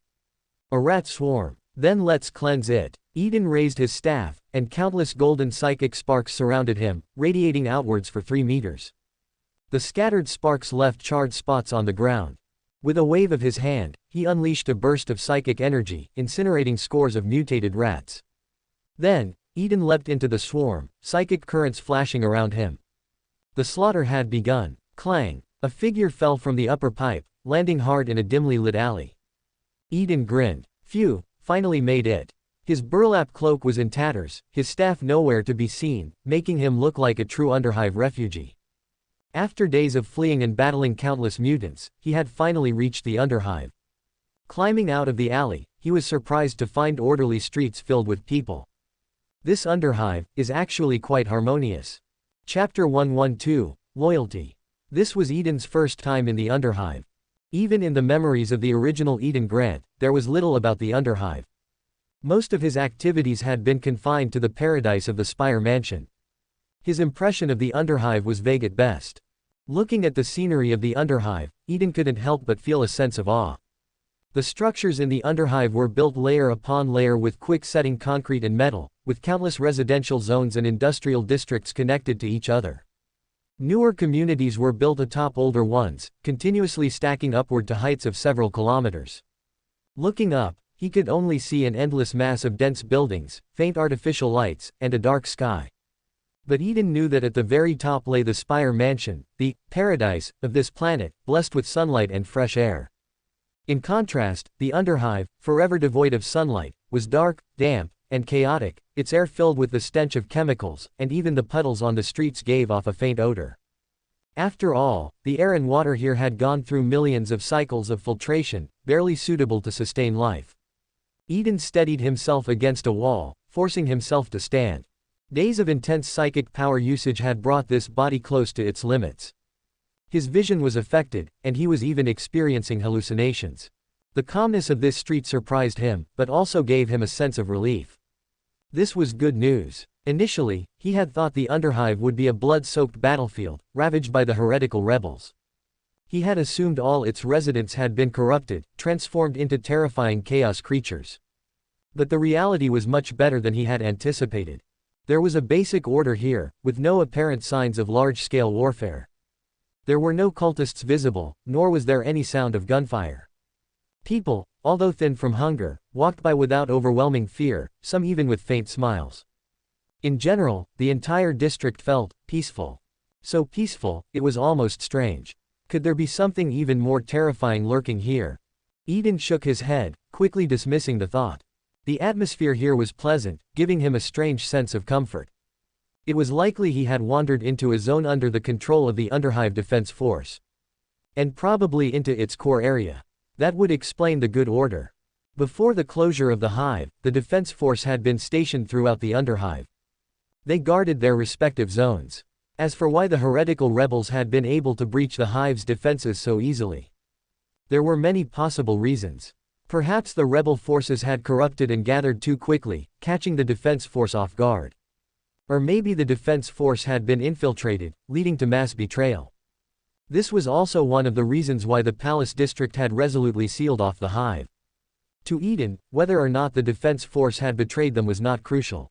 A rat swarm. Then let's cleanse it. Eden raised his staff, and countless golden psychic sparks surrounded him, radiating outwards for 3 meters. The scattered sparks left charred spots on the ground. With a wave of his hand, he unleashed a burst of psychic energy, incinerating scores of mutated rats. Then, Eden leapt into the swarm, psychic currents flashing around him. The slaughter had begun. Clang! A figure fell from the upper pipe, landing hard in a dimly lit alley. Eden grinned. Phew, finally made it. His burlap cloak was in tatters, his staff nowhere to be seen, making him look like a true Underhive refugee. After days of fleeing and battling countless mutants, he had finally reached the Underhive. Climbing out of the alley, he was surprised to find orderly streets filled with people. This Underhive is actually quite harmonious. Chapter 112, Loyalty. This was Eden's first time in the Underhive. Even in the memories of the original Eden Grant, there was little about the Underhive. Most of his activities had been confined to the paradise of the Spire Mansion. His impression of the Underhive was vague at best. Looking at the scenery of the Underhive, Eden couldn't help but feel a sense of awe. The structures in the Underhive were built layer upon layer with quick-setting concrete and metal, with countless residential zones and industrial districts connected to each other. Newer communities were built atop older ones, continuously stacking upward to heights of several kilometers. Looking up, he could only see an endless mass of dense buildings, faint artificial lights, and a dark sky. But Eden knew that at the very top lay the Spire Mansion, the paradise of this planet, blessed with sunlight and fresh air. In contrast, the Underhive, forever devoid of sunlight, was dark, damp, and chaotic, its air filled with the stench of chemicals, and even the puddles on the streets gave off a faint odor. After all, the air and water here had gone through millions of cycles of filtration, barely suitable to sustain life. Eden steadied himself against a wall, forcing himself to stand. Days of intense psychic power usage had brought this body close to its limits. His vision was affected, and he was even experiencing hallucinations. The calmness of this street surprised him, but also gave him a sense of relief. This was good news. Initially, he had thought the Underhive would be a blood-soaked battlefield, ravaged by the heretical rebels. He had assumed all its residents had been corrupted, transformed into terrifying chaos creatures. But the reality was much better than he had anticipated. There was a basic order here, with no apparent signs of large-scale warfare. There were no cultists visible, nor was there any sound of gunfire. People, although thin from hunger, walked by without overwhelming fear, some even with faint smiles. In general, the entire district felt peaceful. So peaceful, it was almost strange. Could there be something even more terrifying lurking here? Eden shook his head, quickly dismissing the thought. The atmosphere here was pleasant, giving him a strange sense of comfort. It was likely he had wandered into a zone under the control of the Underhive Defense Force. And probably into its core area. That would explain the good order. Before the closure of the hive, the defense force had been stationed throughout the Underhive. They guarded their respective zones. As for why the heretical rebels had been able to breach the hive's defenses so easily, there were many possible reasons. Perhaps the rebel forces had corrupted and gathered too quickly, catching the defense force off guard. Or maybe the defense force had been infiltrated, leading to mass betrayal. This was also one of the reasons why the palace district had resolutely sealed off the hive. To Eden, whether or not the defense force had betrayed them was not crucial.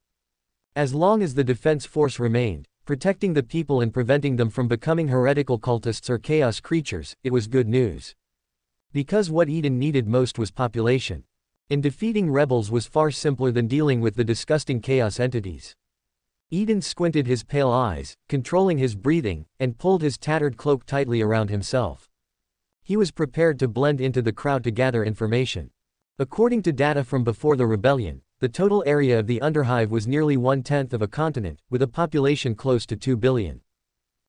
As long as the defense force remained, protecting the people and preventing them from becoming heretical cultists or chaos creatures, it was good news. Because what Eden needed most was population. And defeating rebels was far simpler than dealing with the disgusting chaos entities. Eden squinted his pale eyes, controlling his breathing, and pulled his tattered cloak tightly around himself. He was prepared to blend into the crowd to gather information. According to data from before the rebellion, the total area of the Underhive was nearly 1/10 of a continent, with a population close to 2 billion.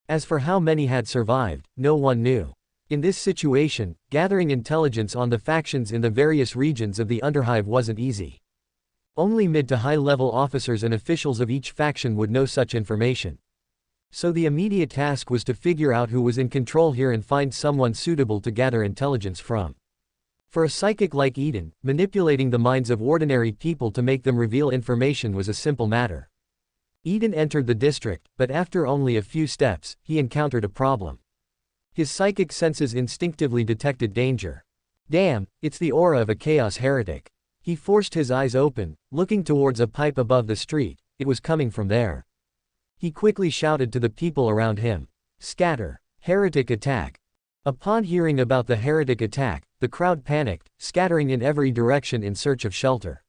As for how many had survived, no one knew. In this situation, gathering intelligence on the factions in the various regions of the Underhive wasn't easy. Only mid to high-level officers and officials of each faction would know such information. So the immediate task was to figure out who was in control here and find someone suitable to gather intelligence from. For a psychic like Eden, manipulating the minds of ordinary people to make them reveal information was a simple matter. Eden entered the district, but after only a few steps, he encountered a problem. His psychic senses instinctively detected danger. Damn, it's the aura of a chaos heretic. He forced his eyes open, looking towards a pipe above the street. It was coming from there. He quickly shouted to the people around him. Scatter. Heretic attack. Upon hearing about the heretic attack, the crowd panicked, scattering in every direction in search of shelter.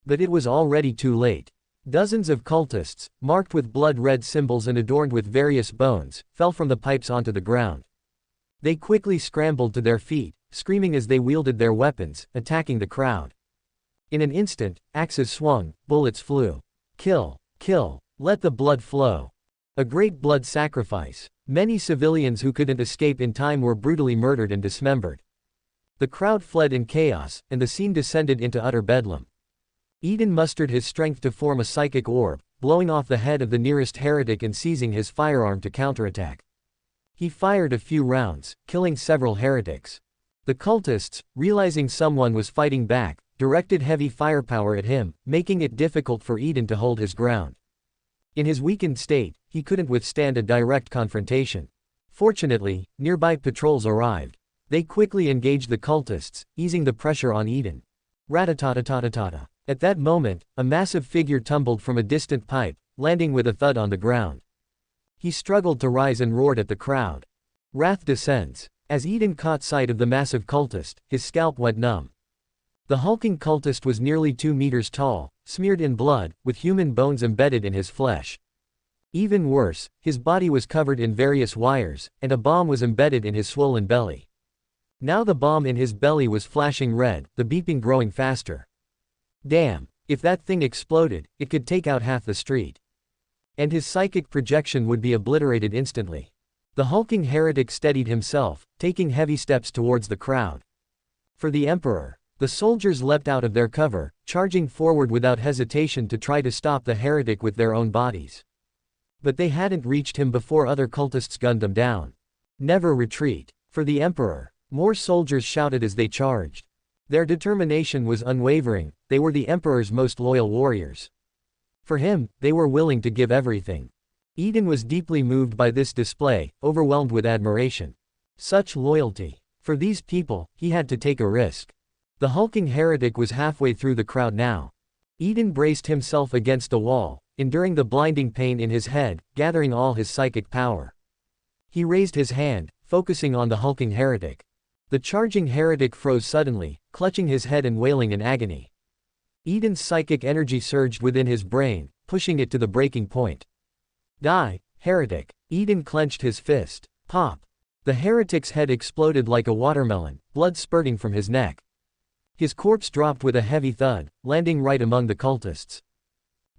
But it was already too late. Dozens of cultists, marked with blood-red symbols and adorned with various bones, fell from the pipes onto the ground. They quickly scrambled to their feet, screaming as they wielded their weapons, attacking the crowd. In an instant, axes swung, bullets flew. Kill, kill, let the blood flow. A great blood sacrifice. Many civilians who couldn't escape in time were brutally murdered and dismembered. The crowd fled in chaos, and the scene descended into utter bedlam. Eden mustered his strength to form a psychic orb, blowing off the head of the nearest heretic and seizing his firearm to counterattack. He fired a few rounds, killing several heretics. The cultists, realizing someone was fighting back, directed heavy firepower at him, making it difficult for Eden to hold his ground. In his weakened state, he couldn't withstand a direct confrontation. Fortunately, nearby patrols arrived. They quickly engaged the cultists, easing the pressure on Eden. Rat-a-tat-a-tat-a-tat-a. At that moment, a massive figure tumbled from a distant pipe, landing with a thud on the ground. He struggled to rise and roared at the crowd. Wrath descends. As Eden caught sight of the massive cultist, his scalp went numb. The hulking cultist was nearly 2 meters tall, smeared in blood, with human bones embedded in his flesh. Even worse, his body was covered in various wires, and a bomb was embedded in his swollen belly. Now the bomb in his belly was flashing red, the beeping growing faster. Damn, if that thing exploded, it could take out half the street. And his psychic projection would be obliterated instantly. The hulking heretic steadied himself, taking heavy steps towards the crowd. For the Emperor. The soldiers leapt out of their cover, charging forward without hesitation to try to stop the heretic with their own bodies. But they hadn't reached him before other cultists gunned them down. Never retreat. For the Emperor. More soldiers shouted as they charged. Their determination was unwavering, they were the Emperor's most loyal warriors. For him, they were willing to give everything. Eden was deeply moved by this display, overwhelmed with admiration. Such loyalty. For these people, he had to take a risk. The hulking heretic was halfway through the crowd now. Eden braced himself against the wall, enduring the blinding pain in his head, gathering all his psychic power. He raised his hand, focusing on the hulking heretic. The charging heretic froze suddenly, clutching his head and wailing in agony. Eden's psychic energy surged within his brain, pushing it to the breaking point. Die, heretic. Eden clenched his fist. Pop. The heretic's head exploded like a watermelon, blood spurting from his neck. His corpse dropped with a heavy thud, landing right among the cultists.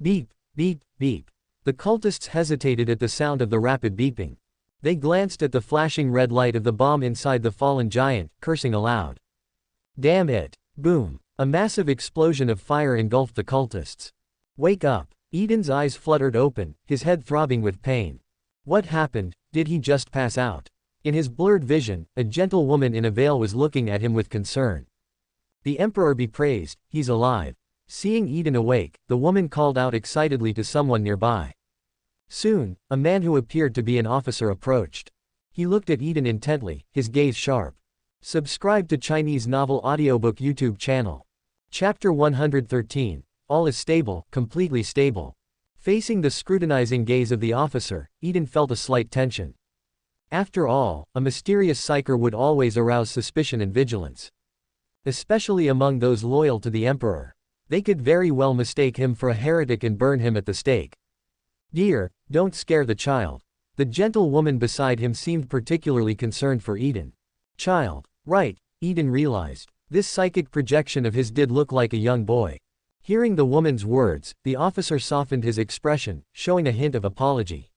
Beep, beep, beep. The cultists hesitated at the sound of the rapid beeping. They glanced at the flashing red light of the bomb inside the fallen giant, cursing aloud. Damn it. Boom. A massive explosion of fire engulfed the cultists. Wake up. Eden's eyes fluttered open, his head throbbing with pain. What happened? Did he just pass out? In his blurred vision, a gentle woman in a veil was looking at him with concern. The Emperor be praised, he's alive. Seeing Eden awake, the woman called out excitedly to someone nearby. Soon, a man who appeared to be an officer approached. He looked at Eden intently, his gaze sharp. Subscribe to Chinese Novel Audiobook YouTube channel. Chapter 113. All is stable, completely stable. Facing the scrutinizing gaze of the officer, Eden felt a slight tension. After all, a mysterious psyker would always arouse suspicion and vigilance. Especially among those loyal to the Emperor. They could very well mistake him for a heretic and burn him at the stake. Dear, don't scare the child. The gentle woman beside him seemed particularly concerned for Eden. Child. Right, Eden realized. This psychic projection of his did look like a young boy. Hearing the woman's words, the officer softened his expression, showing a hint of apology.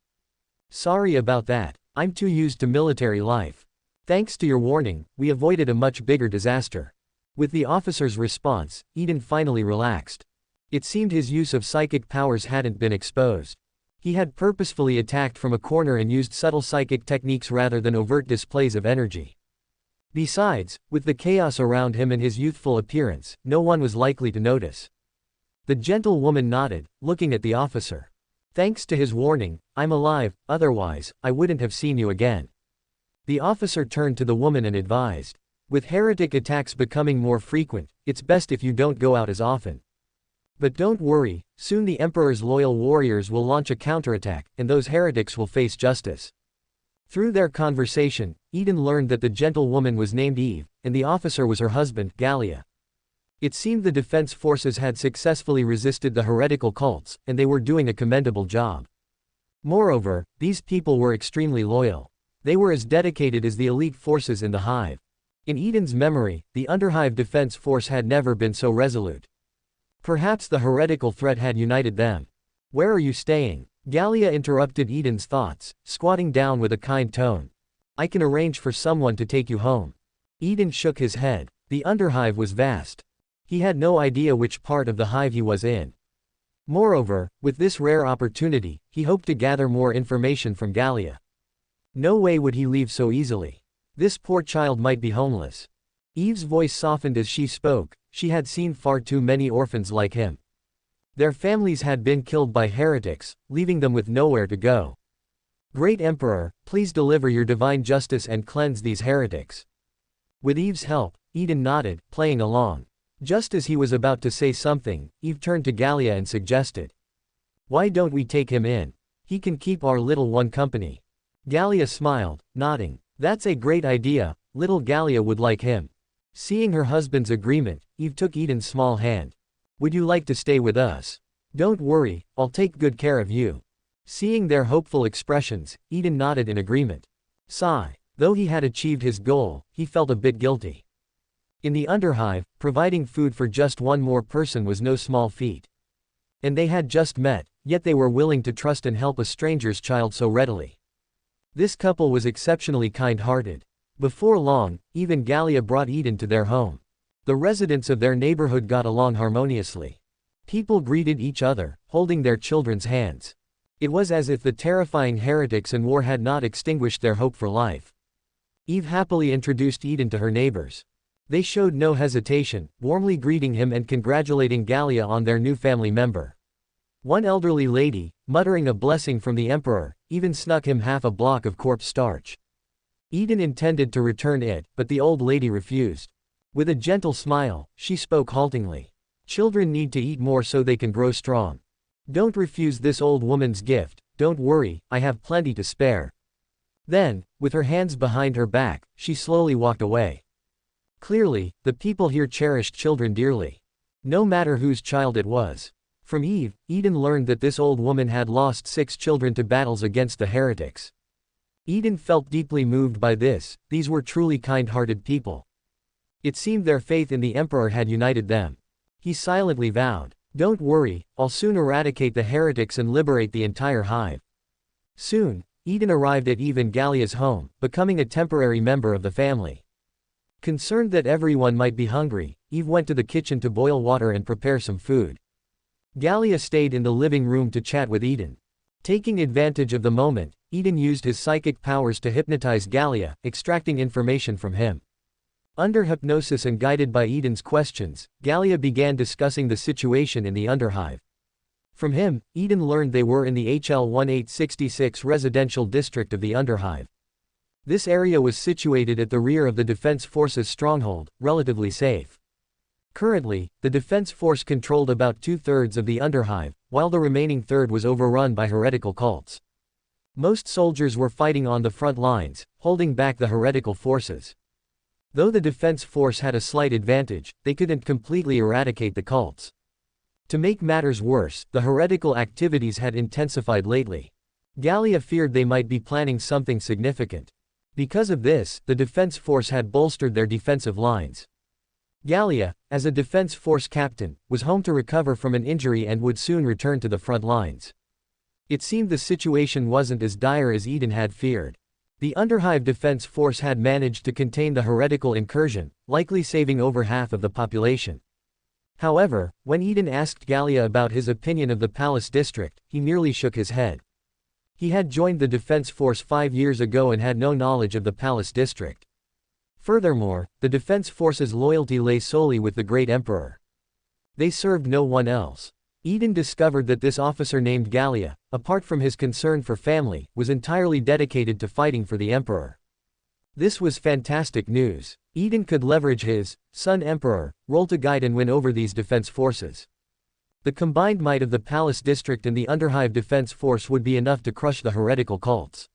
Sorry about that, I'm too used to military life. Thanks to your warning, we avoided a much bigger disaster. With the officer's response, Eden finally relaxed. It seemed his use of psychic powers hadn't been exposed. He had purposefully attacked from a corner and used subtle psychic techniques rather than overt displays of energy. Besides, with the chaos around him and his youthful appearance, no one was likely to notice. The gentle woman nodded, looking at the officer. Thanks to his warning, I'm alive, otherwise, I wouldn't have seen you again. The officer turned to the woman and advised. With heretic attacks becoming more frequent, it's best if you don't go out as often. But don't worry, soon the Emperor's loyal warriors will launch a counterattack, and those heretics will face justice. Through their conversation, Eden learned that the gentle woman was named Eve, and the officer was her husband, Gallia. It seemed the defense forces had successfully resisted the heretical cults, and they were doing a commendable job. Moreover, these people were extremely loyal. They were as dedicated as the elite forces in the hive. In Eden's memory, the Underhive defense force had never been so resolute. Perhaps the heretical threat had united them. Where are you staying? Gallia interrupted Eden's thoughts, squatting down with a kind tone. I can arrange for someone to take you home. Eden shook his head. The Underhive was vast. He had no idea which part of the hive he was in. Moreover, with this rare opportunity, he hoped to gather more information from Gallia. No way would he leave so easily. This poor child might be homeless. Eve's voice softened as she spoke, she had seen far too many orphans like him. Their families had been killed by heretics, leaving them with nowhere to go. Great Emperor, please deliver your divine justice and cleanse these heretics. With Eve's help, Eden nodded, playing along. Just as he was about to say something, Eve turned to Gallia and suggested. Why don't we take him in? He can keep our little one company. Gallia smiled, nodding. That's a great idea, little Gallia would like him. Seeing her husband's agreement, Eve took Eden's small hand. Would you like to stay with us? Don't worry, I'll take good care of you. Seeing their hopeful expressions, Eden nodded in agreement. Sigh. Though he had achieved his goal, he felt a bit guilty. In the Underhive, providing food for just one more person was no small feat. And they had just met, yet they were willing to trust and help a stranger's child so readily. This couple was exceptionally kind-hearted. Before long, Eve and Gallia brought Eden to their home. The residents of their neighborhood got along harmoniously. People greeted each other, holding their children's hands. It was as if the terrifying heretics and war had not extinguished their hope for life. Eve happily introduced Eden to her neighbors. They showed no hesitation, warmly greeting him and congratulating Gallia on their new family member. One elderly lady, muttering a blessing from the emperor, even snuck him half a block of corpse starch. Eden intended to return it, but the old lady refused. With a gentle smile, she spoke haltingly. Children need to eat more so they can grow strong. Don't refuse this old woman's gift, don't worry, I have plenty to spare. Then, with her hands behind her back, she slowly walked away. Clearly, the people here cherished children dearly. No matter whose child it was. From Eve, Eden learned that this old woman had lost 6 children to battles against the heretics. Eden felt deeply moved by this, these were truly kind-hearted people. It seemed their faith in the emperor had united them. He silently vowed, "Don't worry, I'll soon eradicate the heretics and liberate the entire hive." Soon, Eden arrived at Eve and Gallia's home, becoming a temporary member of the family. Concerned that everyone might be hungry, Eve went to the kitchen to boil water and prepare some food. Gallia stayed in the living room to chat with Eden. Taking advantage of the moment, Eden used his psychic powers to hypnotize Gallia, extracting information from him. Under hypnosis and guided by Eden's questions, Gallia began discussing the situation in the Underhive. From him, Eden learned they were in the HL 1866 residential district of the Underhive. This area was situated at the rear of the Defense Force's stronghold, relatively safe. Currently, the Defense Force controlled about 2/3 of the Underhive, while the remaining third was overrun by heretical cults. Most soldiers were fighting on the front lines, holding back the heretical forces. Though the Defense Force had a slight advantage, they couldn't completely eradicate the cults. To make matters worse, the heretical activities had intensified lately. Gallia feared they might be planning something significant. Because of this, the Defense Force had bolstered their defensive lines. Gallia, as a Defense Force captain, was home to recover from an injury and would soon return to the front lines. It seemed the situation wasn't as dire as Eden had feared. The Underhive Defense Force had managed to contain the heretical incursion, likely saving over half of the population. However, when Eden asked Gallia about his opinion of the Palace District, he merely shook his head. He had joined the Defense Force 5 years ago and had no knowledge of the Palace District. Furthermore, the Defense Force's loyalty lay solely with the Great Emperor. They served no one else. Eden discovered that this officer named Gallia, apart from his concern for family, was entirely dedicated to fighting for the Emperor. This was fantastic news. Eden could leverage his son Emperor role to guide and win over these defense forces. The combined might of the Palace District and the Underhive Defense Force would be enough to crush the heretical cults.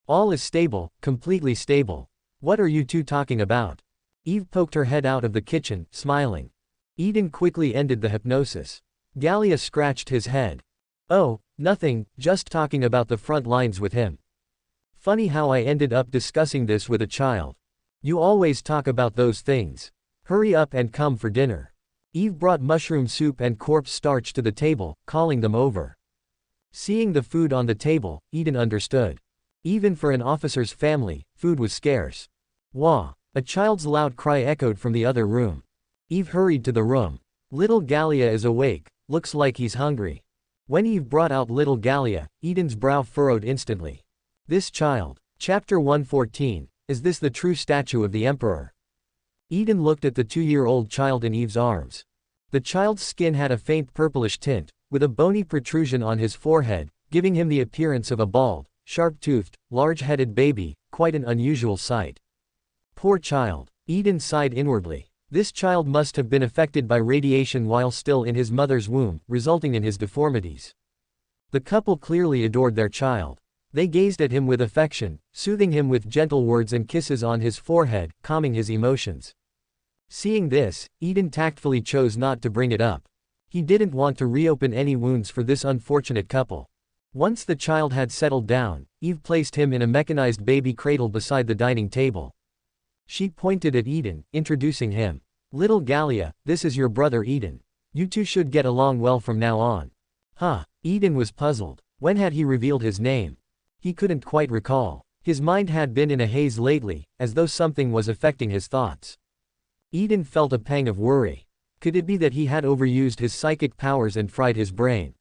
All is stable, completely stable. What are you two talking about? Eve poked her head out of the kitchen, smiling. Eden quickly ended the hypnosis. Gallia scratched his head. Oh, nothing, just talking about the front lines with him. Funny how I ended up discussing this with a child. You always talk about those things. Hurry up and come for dinner. Eve brought mushroom soup and corpse starch to the table, calling them over. Seeing the food on the table, Eden understood. Even for an officer's family, food was scarce. Wah! A child's loud cry echoed from the other room. Eve hurried to the room. Little Gallia is awake, looks like he's hungry. When Eve brought out little Gallia, Eden's brow furrowed instantly. This child. Chapter 114, is this the true statue of the Emperor? Eden looked at the 2-year-old child in Eve's arms. The child's skin had a faint purplish tint, with a bony protrusion on his forehead, giving him the appearance of a bald, sharp-toothed, large-headed baby, quite an unusual sight. Poor child. Eden sighed inwardly. This child must have been affected by radiation while still in his mother's womb, resulting in his deformities. The couple clearly adored their child. They gazed at him with affection, soothing him with gentle words and kisses on his forehead, calming his emotions. Seeing this, Eden tactfully chose not to bring it up. He didn't want to reopen any wounds for this unfortunate couple. Once the child had settled down, Eve placed him in a mechanized baby cradle beside the dining table. She pointed at Eden, introducing him. Little Gallia, this is your brother Eden. You two should get along well from now on. Huh. Eden was puzzled. When had he revealed his name? He couldn't quite recall. His mind had been in a haze lately, as though something was affecting his thoughts. Eden felt a pang of worry. Could it be that he had overused his psychic powers and fried his brain?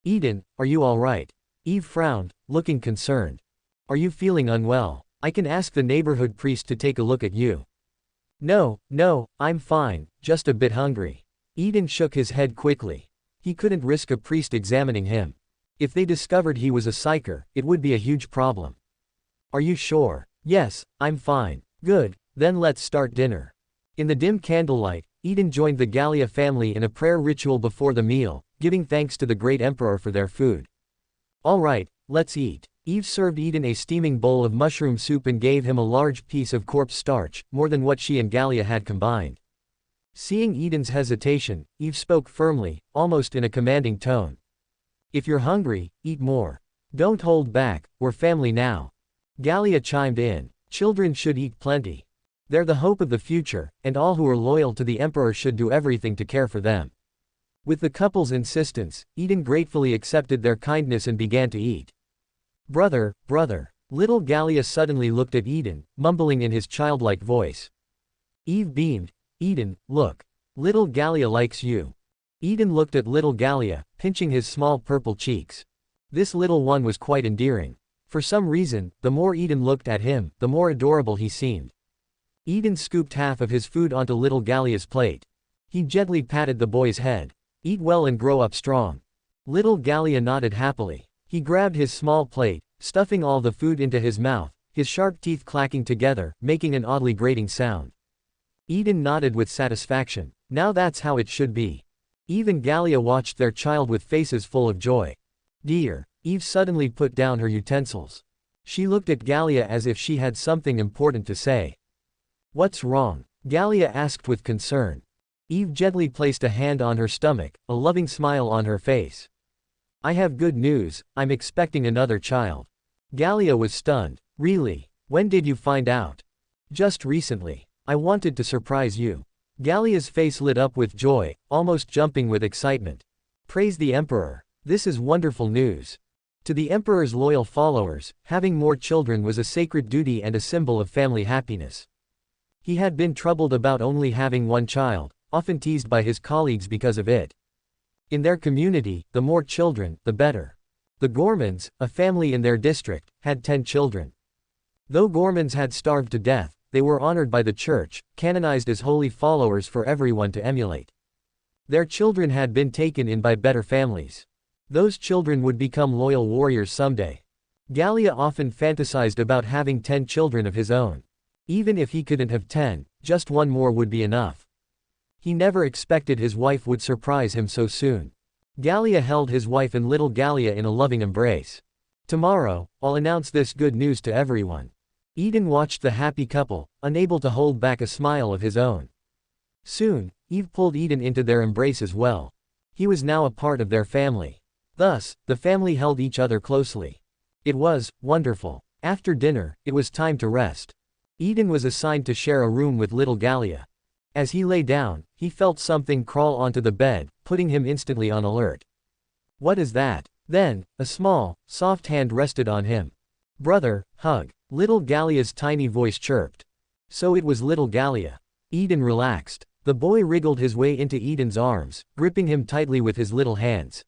Eden, are you all right? Eve frowned, looking concerned. Are you feeling unwell? I can ask the neighborhood priest to take a look at you. No, I'm fine, just a bit hungry. Eden shook his head quickly. He couldn't risk a priest examining him. If they discovered he was a psyker, it would be a huge problem. Are you sure? Yes, I'm fine. Good, then let's start dinner. In the dim candlelight, Eden joined the Gallia family in a prayer ritual before the meal, giving thanks to the great emperor for their food. All right, let's eat. Eve served Eden a steaming bowl of mushroom soup and gave him a large piece of corpse starch, more than what she and Gallia had combined. Seeing Eden's hesitation, Eve spoke firmly, almost in a commanding tone. If you're hungry, eat more. Don't hold back, we're family now. Gallia chimed in. Children should eat plenty. They're the hope of the future, and all who are loyal to the emperor should do everything to care for them. With the couple's insistence, Eden gratefully accepted their kindness and began to eat. Brother. Little Gallia suddenly looked at Eden, mumbling in his childlike voice. Eve beamed. Eden, look. Little Gallia likes you. Eden looked at little Gallia, pinching his small purple cheeks. This little one was quite endearing. For some reason, the more Eden looked at him, the more adorable he seemed. Eden scooped half of his food onto little Gallia's plate. He gently patted the boy's head. Eat well and grow up strong. Little Gallia nodded happily. He grabbed his small plate, stuffing all the food into his mouth, his sharp teeth clacking together, making an oddly grating sound. Eden nodded with satisfaction. Now that's how it should be. Eve and Gallia watched their child with faces full of joy. Dear. Eve suddenly put down her utensils. She looked at Gallia as if she had something important to say. What's wrong? Gallia asked with concern. Eve gently placed a hand on her stomach, a loving smile on her face. I have good news, I'm expecting another child. Gallia was stunned. Really? When did you find out? Just recently. I wanted to surprise you. Gallia's face lit up with joy, almost jumping with excitement. Praise the Emperor. This is wonderful news. To the Emperor's loyal followers, having more children was a sacred duty and a symbol of family happiness. He had been troubled about only having one child, often teased by his colleagues because of it. In their community, the more children, the better. The Gormans, a family in their district, had 10 children. Though Gormans had starved to death, they were honored by the church, canonized as holy followers for everyone to emulate. Their children had been taken in by better families. Those children would become loyal warriors someday. Gallia often fantasized about having 10 children of his own. Even if he couldn't have 10, just one more would be enough. He never expected his wife would surprise him so soon. Gallia held his wife and little Gallia in a loving embrace. Tomorrow, I'll announce this good news to everyone. Eden watched the happy couple, unable to hold back a smile of his own. Soon, Eve pulled Eden into their embrace as well. He was now a part of their family. Thus, the family held each other closely. It was wonderful. After dinner, it was time to rest. Eden was assigned to share a room with little Gallia. As he lay down, he felt something crawl onto the bed, putting him instantly on alert. What is that? Then, a small, soft hand rested on him. Brother, hug. Little Gallia's tiny voice chirped. So it was little Gallia. Eden relaxed. The boy wriggled his way into Eden's arms, gripping him tightly with his little hands.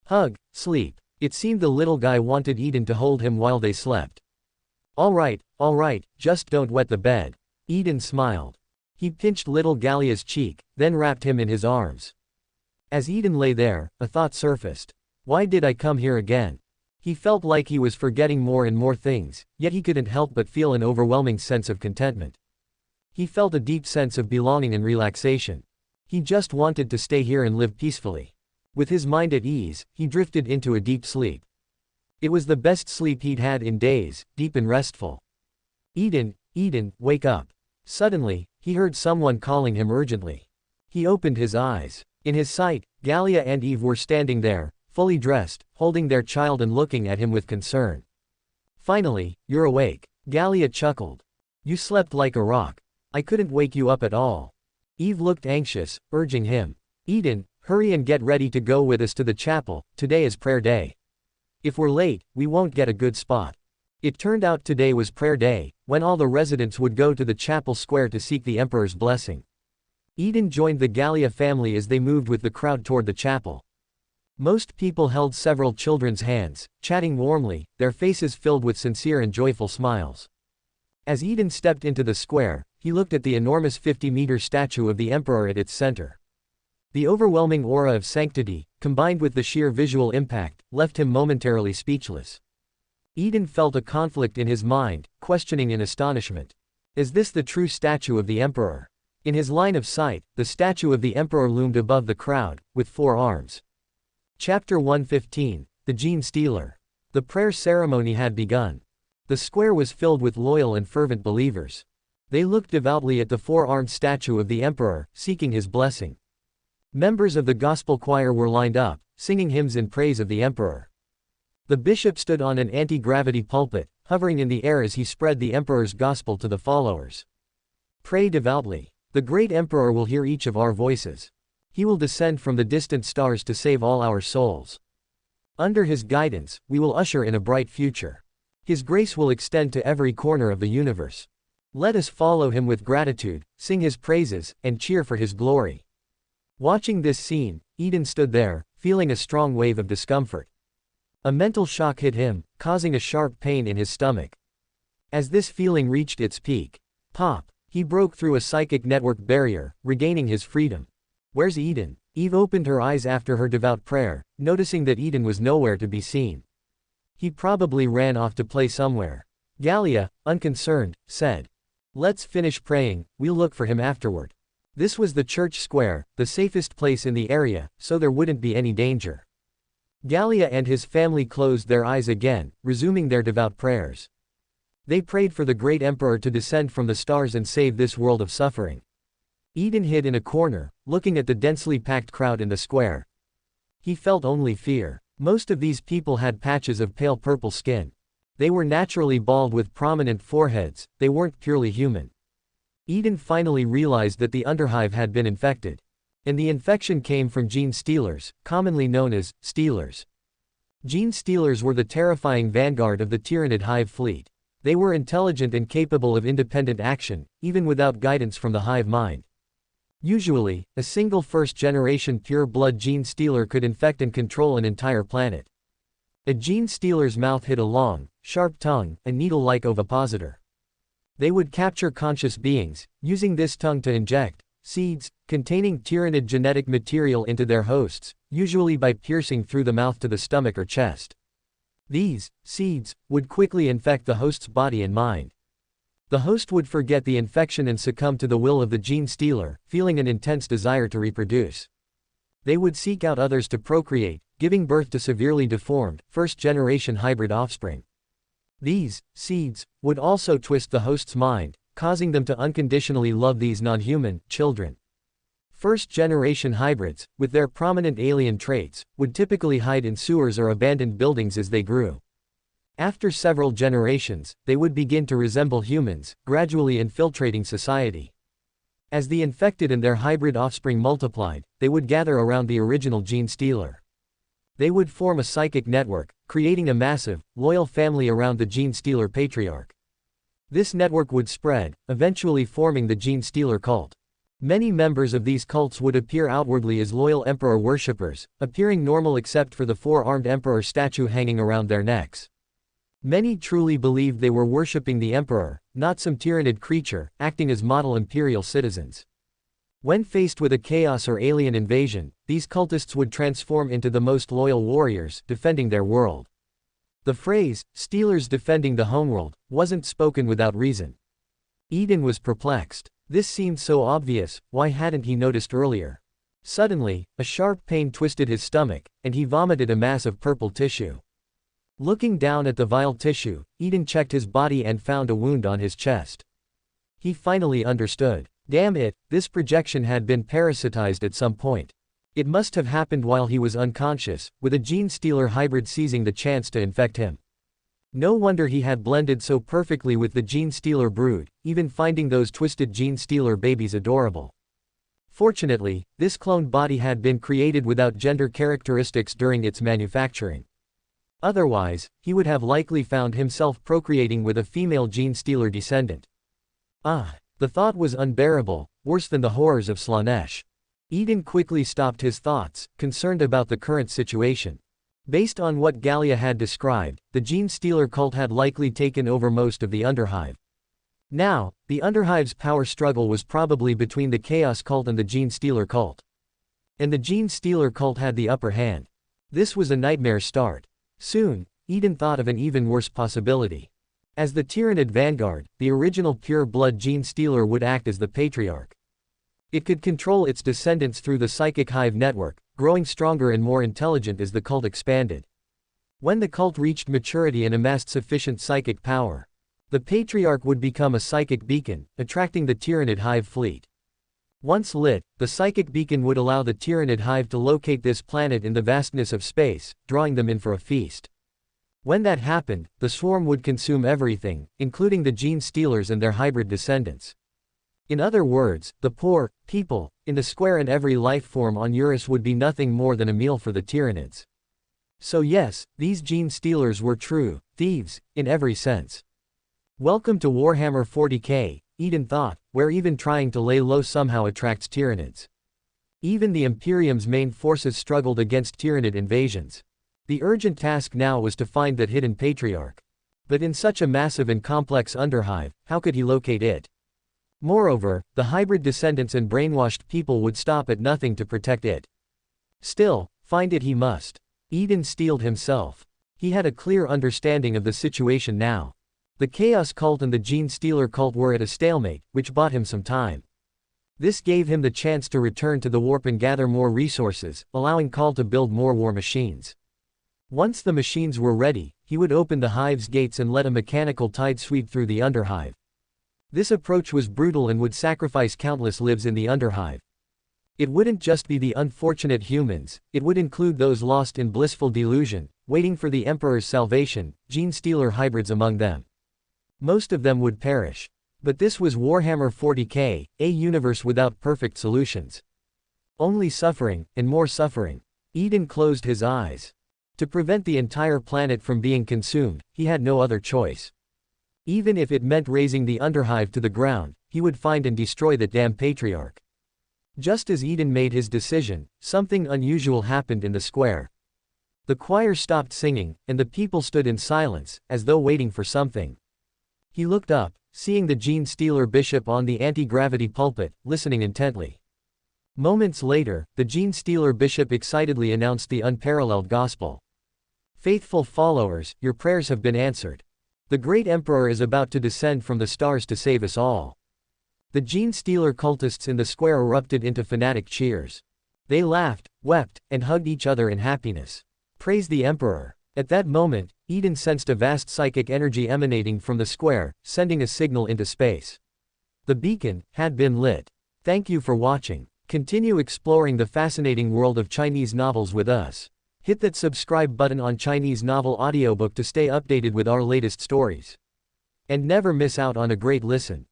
Hug, sleep. It seemed the little guy wanted Eden to hold him while they slept. All right, just don't wet the bed. Eden smiled. He pinched little Gallia's cheek, then wrapped him in his arms. As Eden lay there, a thought surfaced. Why did I come here again? He felt like he was forgetting more and more things, yet he couldn't help but feel an overwhelming sense of contentment. He felt a deep sense of belonging and relaxation. He just wanted to stay here and live peacefully. With his mind at ease, he drifted into a deep sleep. It was the best sleep he'd had in days, deep and restful. Eden, wake up. Suddenly, he heard someone calling him urgently. He opened his eyes. In his sight, Gallia and Eve were standing there, fully dressed, holding their child and looking at him with concern. Finally, you're awake. Gallia chuckled. You slept like a rock. I couldn't wake you up at all. Eve looked anxious, urging him. Eden, hurry and get ready to go with us to the chapel, today is prayer day. If we're late, we won't get a good spot. It turned out today was prayer day, when all the residents would go to the chapel square to seek the emperor's blessing. Eden joined the Gallia family as they moved with the crowd toward the chapel. Most people held several children's hands, chatting warmly, their faces filled with sincere and joyful smiles. As Eden stepped into the square, he looked at the enormous 50-meter statue of the emperor at its center. The overwhelming aura of sanctity, combined with the sheer visual impact, left him momentarily speechless. Eden felt a conflict in his mind, questioning in astonishment. Is this the true statue of the emperor? In his line of sight, the statue of the emperor loomed above the crowd, with 4 arms. Chapter 115, The Gene Stealer. The prayer ceremony had begun. The square was filled with loyal and fervent believers. They looked devoutly at the 4-armed statue of the emperor, seeking his blessing. Members of the gospel choir were lined up, singing hymns in praise of the emperor. The bishop stood on an anti-gravity pulpit, hovering in the air as he spread the emperor's gospel to the followers. Pray devoutly. The great emperor will hear each of our voices. He will descend from the distant stars to save all our souls. Under his guidance, we will usher in a bright future. His grace will extend to every corner of the universe. Let us follow him with gratitude, sing his praises, and cheer for his glory. Watching this scene, Eden stood there, feeling a strong wave of discomfort. A mental shock hit him, causing a sharp pain in his stomach. As this feeling reached its peak, pop, he broke through a psychic network barrier, regaining his freedom. Where's Eden? Eve opened her eyes after her devout prayer, noticing that Eden was nowhere to be seen. He probably ran off to play somewhere. Gallia, unconcerned, said, "Let's finish praying, we'll look for him afterward." This was the church square, the safest place in the area, so there wouldn't be any danger. Gallia and his family closed their eyes again, resuming their devout prayers. They prayed for the great emperor to descend from the stars and save this world of suffering. Eden hid in a corner, looking at the densely packed crowd in the square. He felt only fear. Most of these people had patches of pale purple skin. They were naturally bald with prominent foreheads, they weren't purely human. Eden finally realized that the underhive had been infected. And the infection came from gene stealers, commonly known as stealers. Gene stealers were the terrifying vanguard of the Tyranid hive fleet. They were intelligent and capable of independent action, even without guidance from the hive mind. Usually, a single first-generation pure-blood gene stealer could infect and control an entire planet. A gene stealer's mouth hid a long, sharp tongue, a needle-like ovipositor. They would capture conscious beings, using this tongue to inject seeds containing Tyranid genetic material into their hosts, usually by piercing through the mouth to the stomach or chest. These seeds would quickly infect the host's body and mind. The host would forget the infection and succumb to the will of the gene stealer, feeling an intense desire to reproduce. They would seek out others to procreate, giving birth to severely deformed, first-generation hybrid offspring. These seeds would also twist the host's mind, causing them to unconditionally love these non-human children. First-generation hybrids, with their prominent alien traits, would typically hide in sewers or abandoned buildings as they grew. After several generations, they would begin to resemble humans, gradually infiltrating society. As the infected and their hybrid offspring multiplied, they would gather around the original gene stealer. They would form a psychic network, creating a massive, loyal family around the gene stealer patriarch. This network would spread, eventually forming the gene stealer cult. Many members of these cults would appear outwardly as loyal emperor worshippers, appearing normal except for the 4-armed emperor statue hanging around their necks. Many truly believed they were worshipping the emperor, not some Tyranid creature, acting as model imperial citizens. When faced with a chaos or alien invasion, these cultists would transform into the most loyal warriors, defending their world. The phrase, "stealers defending the homeworld," wasn't spoken without reason. Eden was perplexed. This seemed so obvious, why hadn't he noticed earlier? Suddenly, a sharp pain twisted his stomach, and he vomited a mass of purple tissue. Looking down at the vile tissue, Eden checked his body and found a wound on his chest. He finally understood. Damn it, this projection had been parasitized at some point. It must have happened while he was unconscious, with a gene stealer hybrid seizing the chance to infect him. No wonder he had blended so perfectly with the gene stealer brood, even finding those twisted gene stealer babies adorable. Fortunately, this cloned body had been created without gender characteristics during its manufacturing. Otherwise, he would have likely found himself procreating with a female gene-stealer descendant. The thought was unbearable, worse than the horrors of Slaanesh. Eden quickly stopped his thoughts, concerned about the current situation. Based on what Gallia had described, the gene-stealer cult had likely taken over most of the Underhive. Now, the Underhive's power struggle was probably between the Chaos Cult and the Gene-Stealer cult. And the Gene-Stealer cult had the upper hand. This was a nightmare start. Soon, Eden thought of an even worse possibility. As the Tyrannid vanguard, the original pure-blood Gene-Stealer would act as the Patriarch. It could control its descendants through the psychic hive network, growing stronger and more intelligent as the cult expanded. When the cult reached maturity and amassed sufficient psychic power, the Patriarch would become a psychic beacon, attracting the Tyrannid hive fleet. Once lit, the psychic beacon would allow the Tyrannid hive to locate this planet in the vastness of space, drawing them in for a feast. When that happened, the swarm would consume everything, including the gene-stealers and their hybrid descendants. In other words, the poor people in the square and every life form on Urth would be nothing more than a meal for the Tyrannids. So yes, these gene-stealers were true thieves, in every sense. Welcome to Warhammer 40k, Eden thought, where even trying to lay low somehow attracts Tyrannids. Even the Imperium's main forces struggled against Tyrannid invasions. The urgent task now was to find that hidden Patriarch. But in such a massive and complex Underhive, how could he locate it? Moreover, the hybrid descendants and brainwashed people would stop at nothing to protect it. Still, find it he must. Eden steeled himself. He had a clear understanding of the situation now. The Chaos Cult and the Gene-Stealer cult were at a stalemate, which bought him some time. This gave him the chance to return to the warp and gather more resources, allowing Call to build more war machines. Once the machines were ready, he would open the hive's gates and let a mechanical tide sweep through the Underhive. This approach was brutal and would sacrifice countless lives in the Underhive. It wouldn't just be the unfortunate humans, it would include those lost in blissful delusion, waiting for the Emperor's salvation, Gene-Stealer hybrids among them. Most of them would perish. But this was Warhammer 40k, a universe without perfect solutions. Only suffering, and more suffering. Eden closed his eyes. To prevent the entire planet from being consumed, he had no other choice. Even if it meant razing the Underhive to the ground, he would find and destroy that damn Patriarch. Just as Eden made his decision, something unusual happened in the square. The choir stopped singing, and the people stood in silence, as though waiting for something. He looked up, seeing the Gene-Stealer bishop on the anti-gravity pulpit, listening intently. Moments later, the Gene-Stealer bishop excitedly announced the unparalleled gospel. Faithful followers, your prayers have been answered. The great Emperor is about to descend from the stars to save us all. The Gene-Stealer cultists in the square erupted into fanatic cheers. They laughed, wept, and hugged each other in happiness. Praise the Emperor. At that moment, Eden sensed a vast psychic energy emanating from the square, sending a signal into space. The beacon had been lit. Thank you for watching. Continue exploring the fascinating world of Chinese novels with us. Hit that subscribe button on Chinese Novel Audiobook to stay updated with our latest stories. And never miss out on a great listen.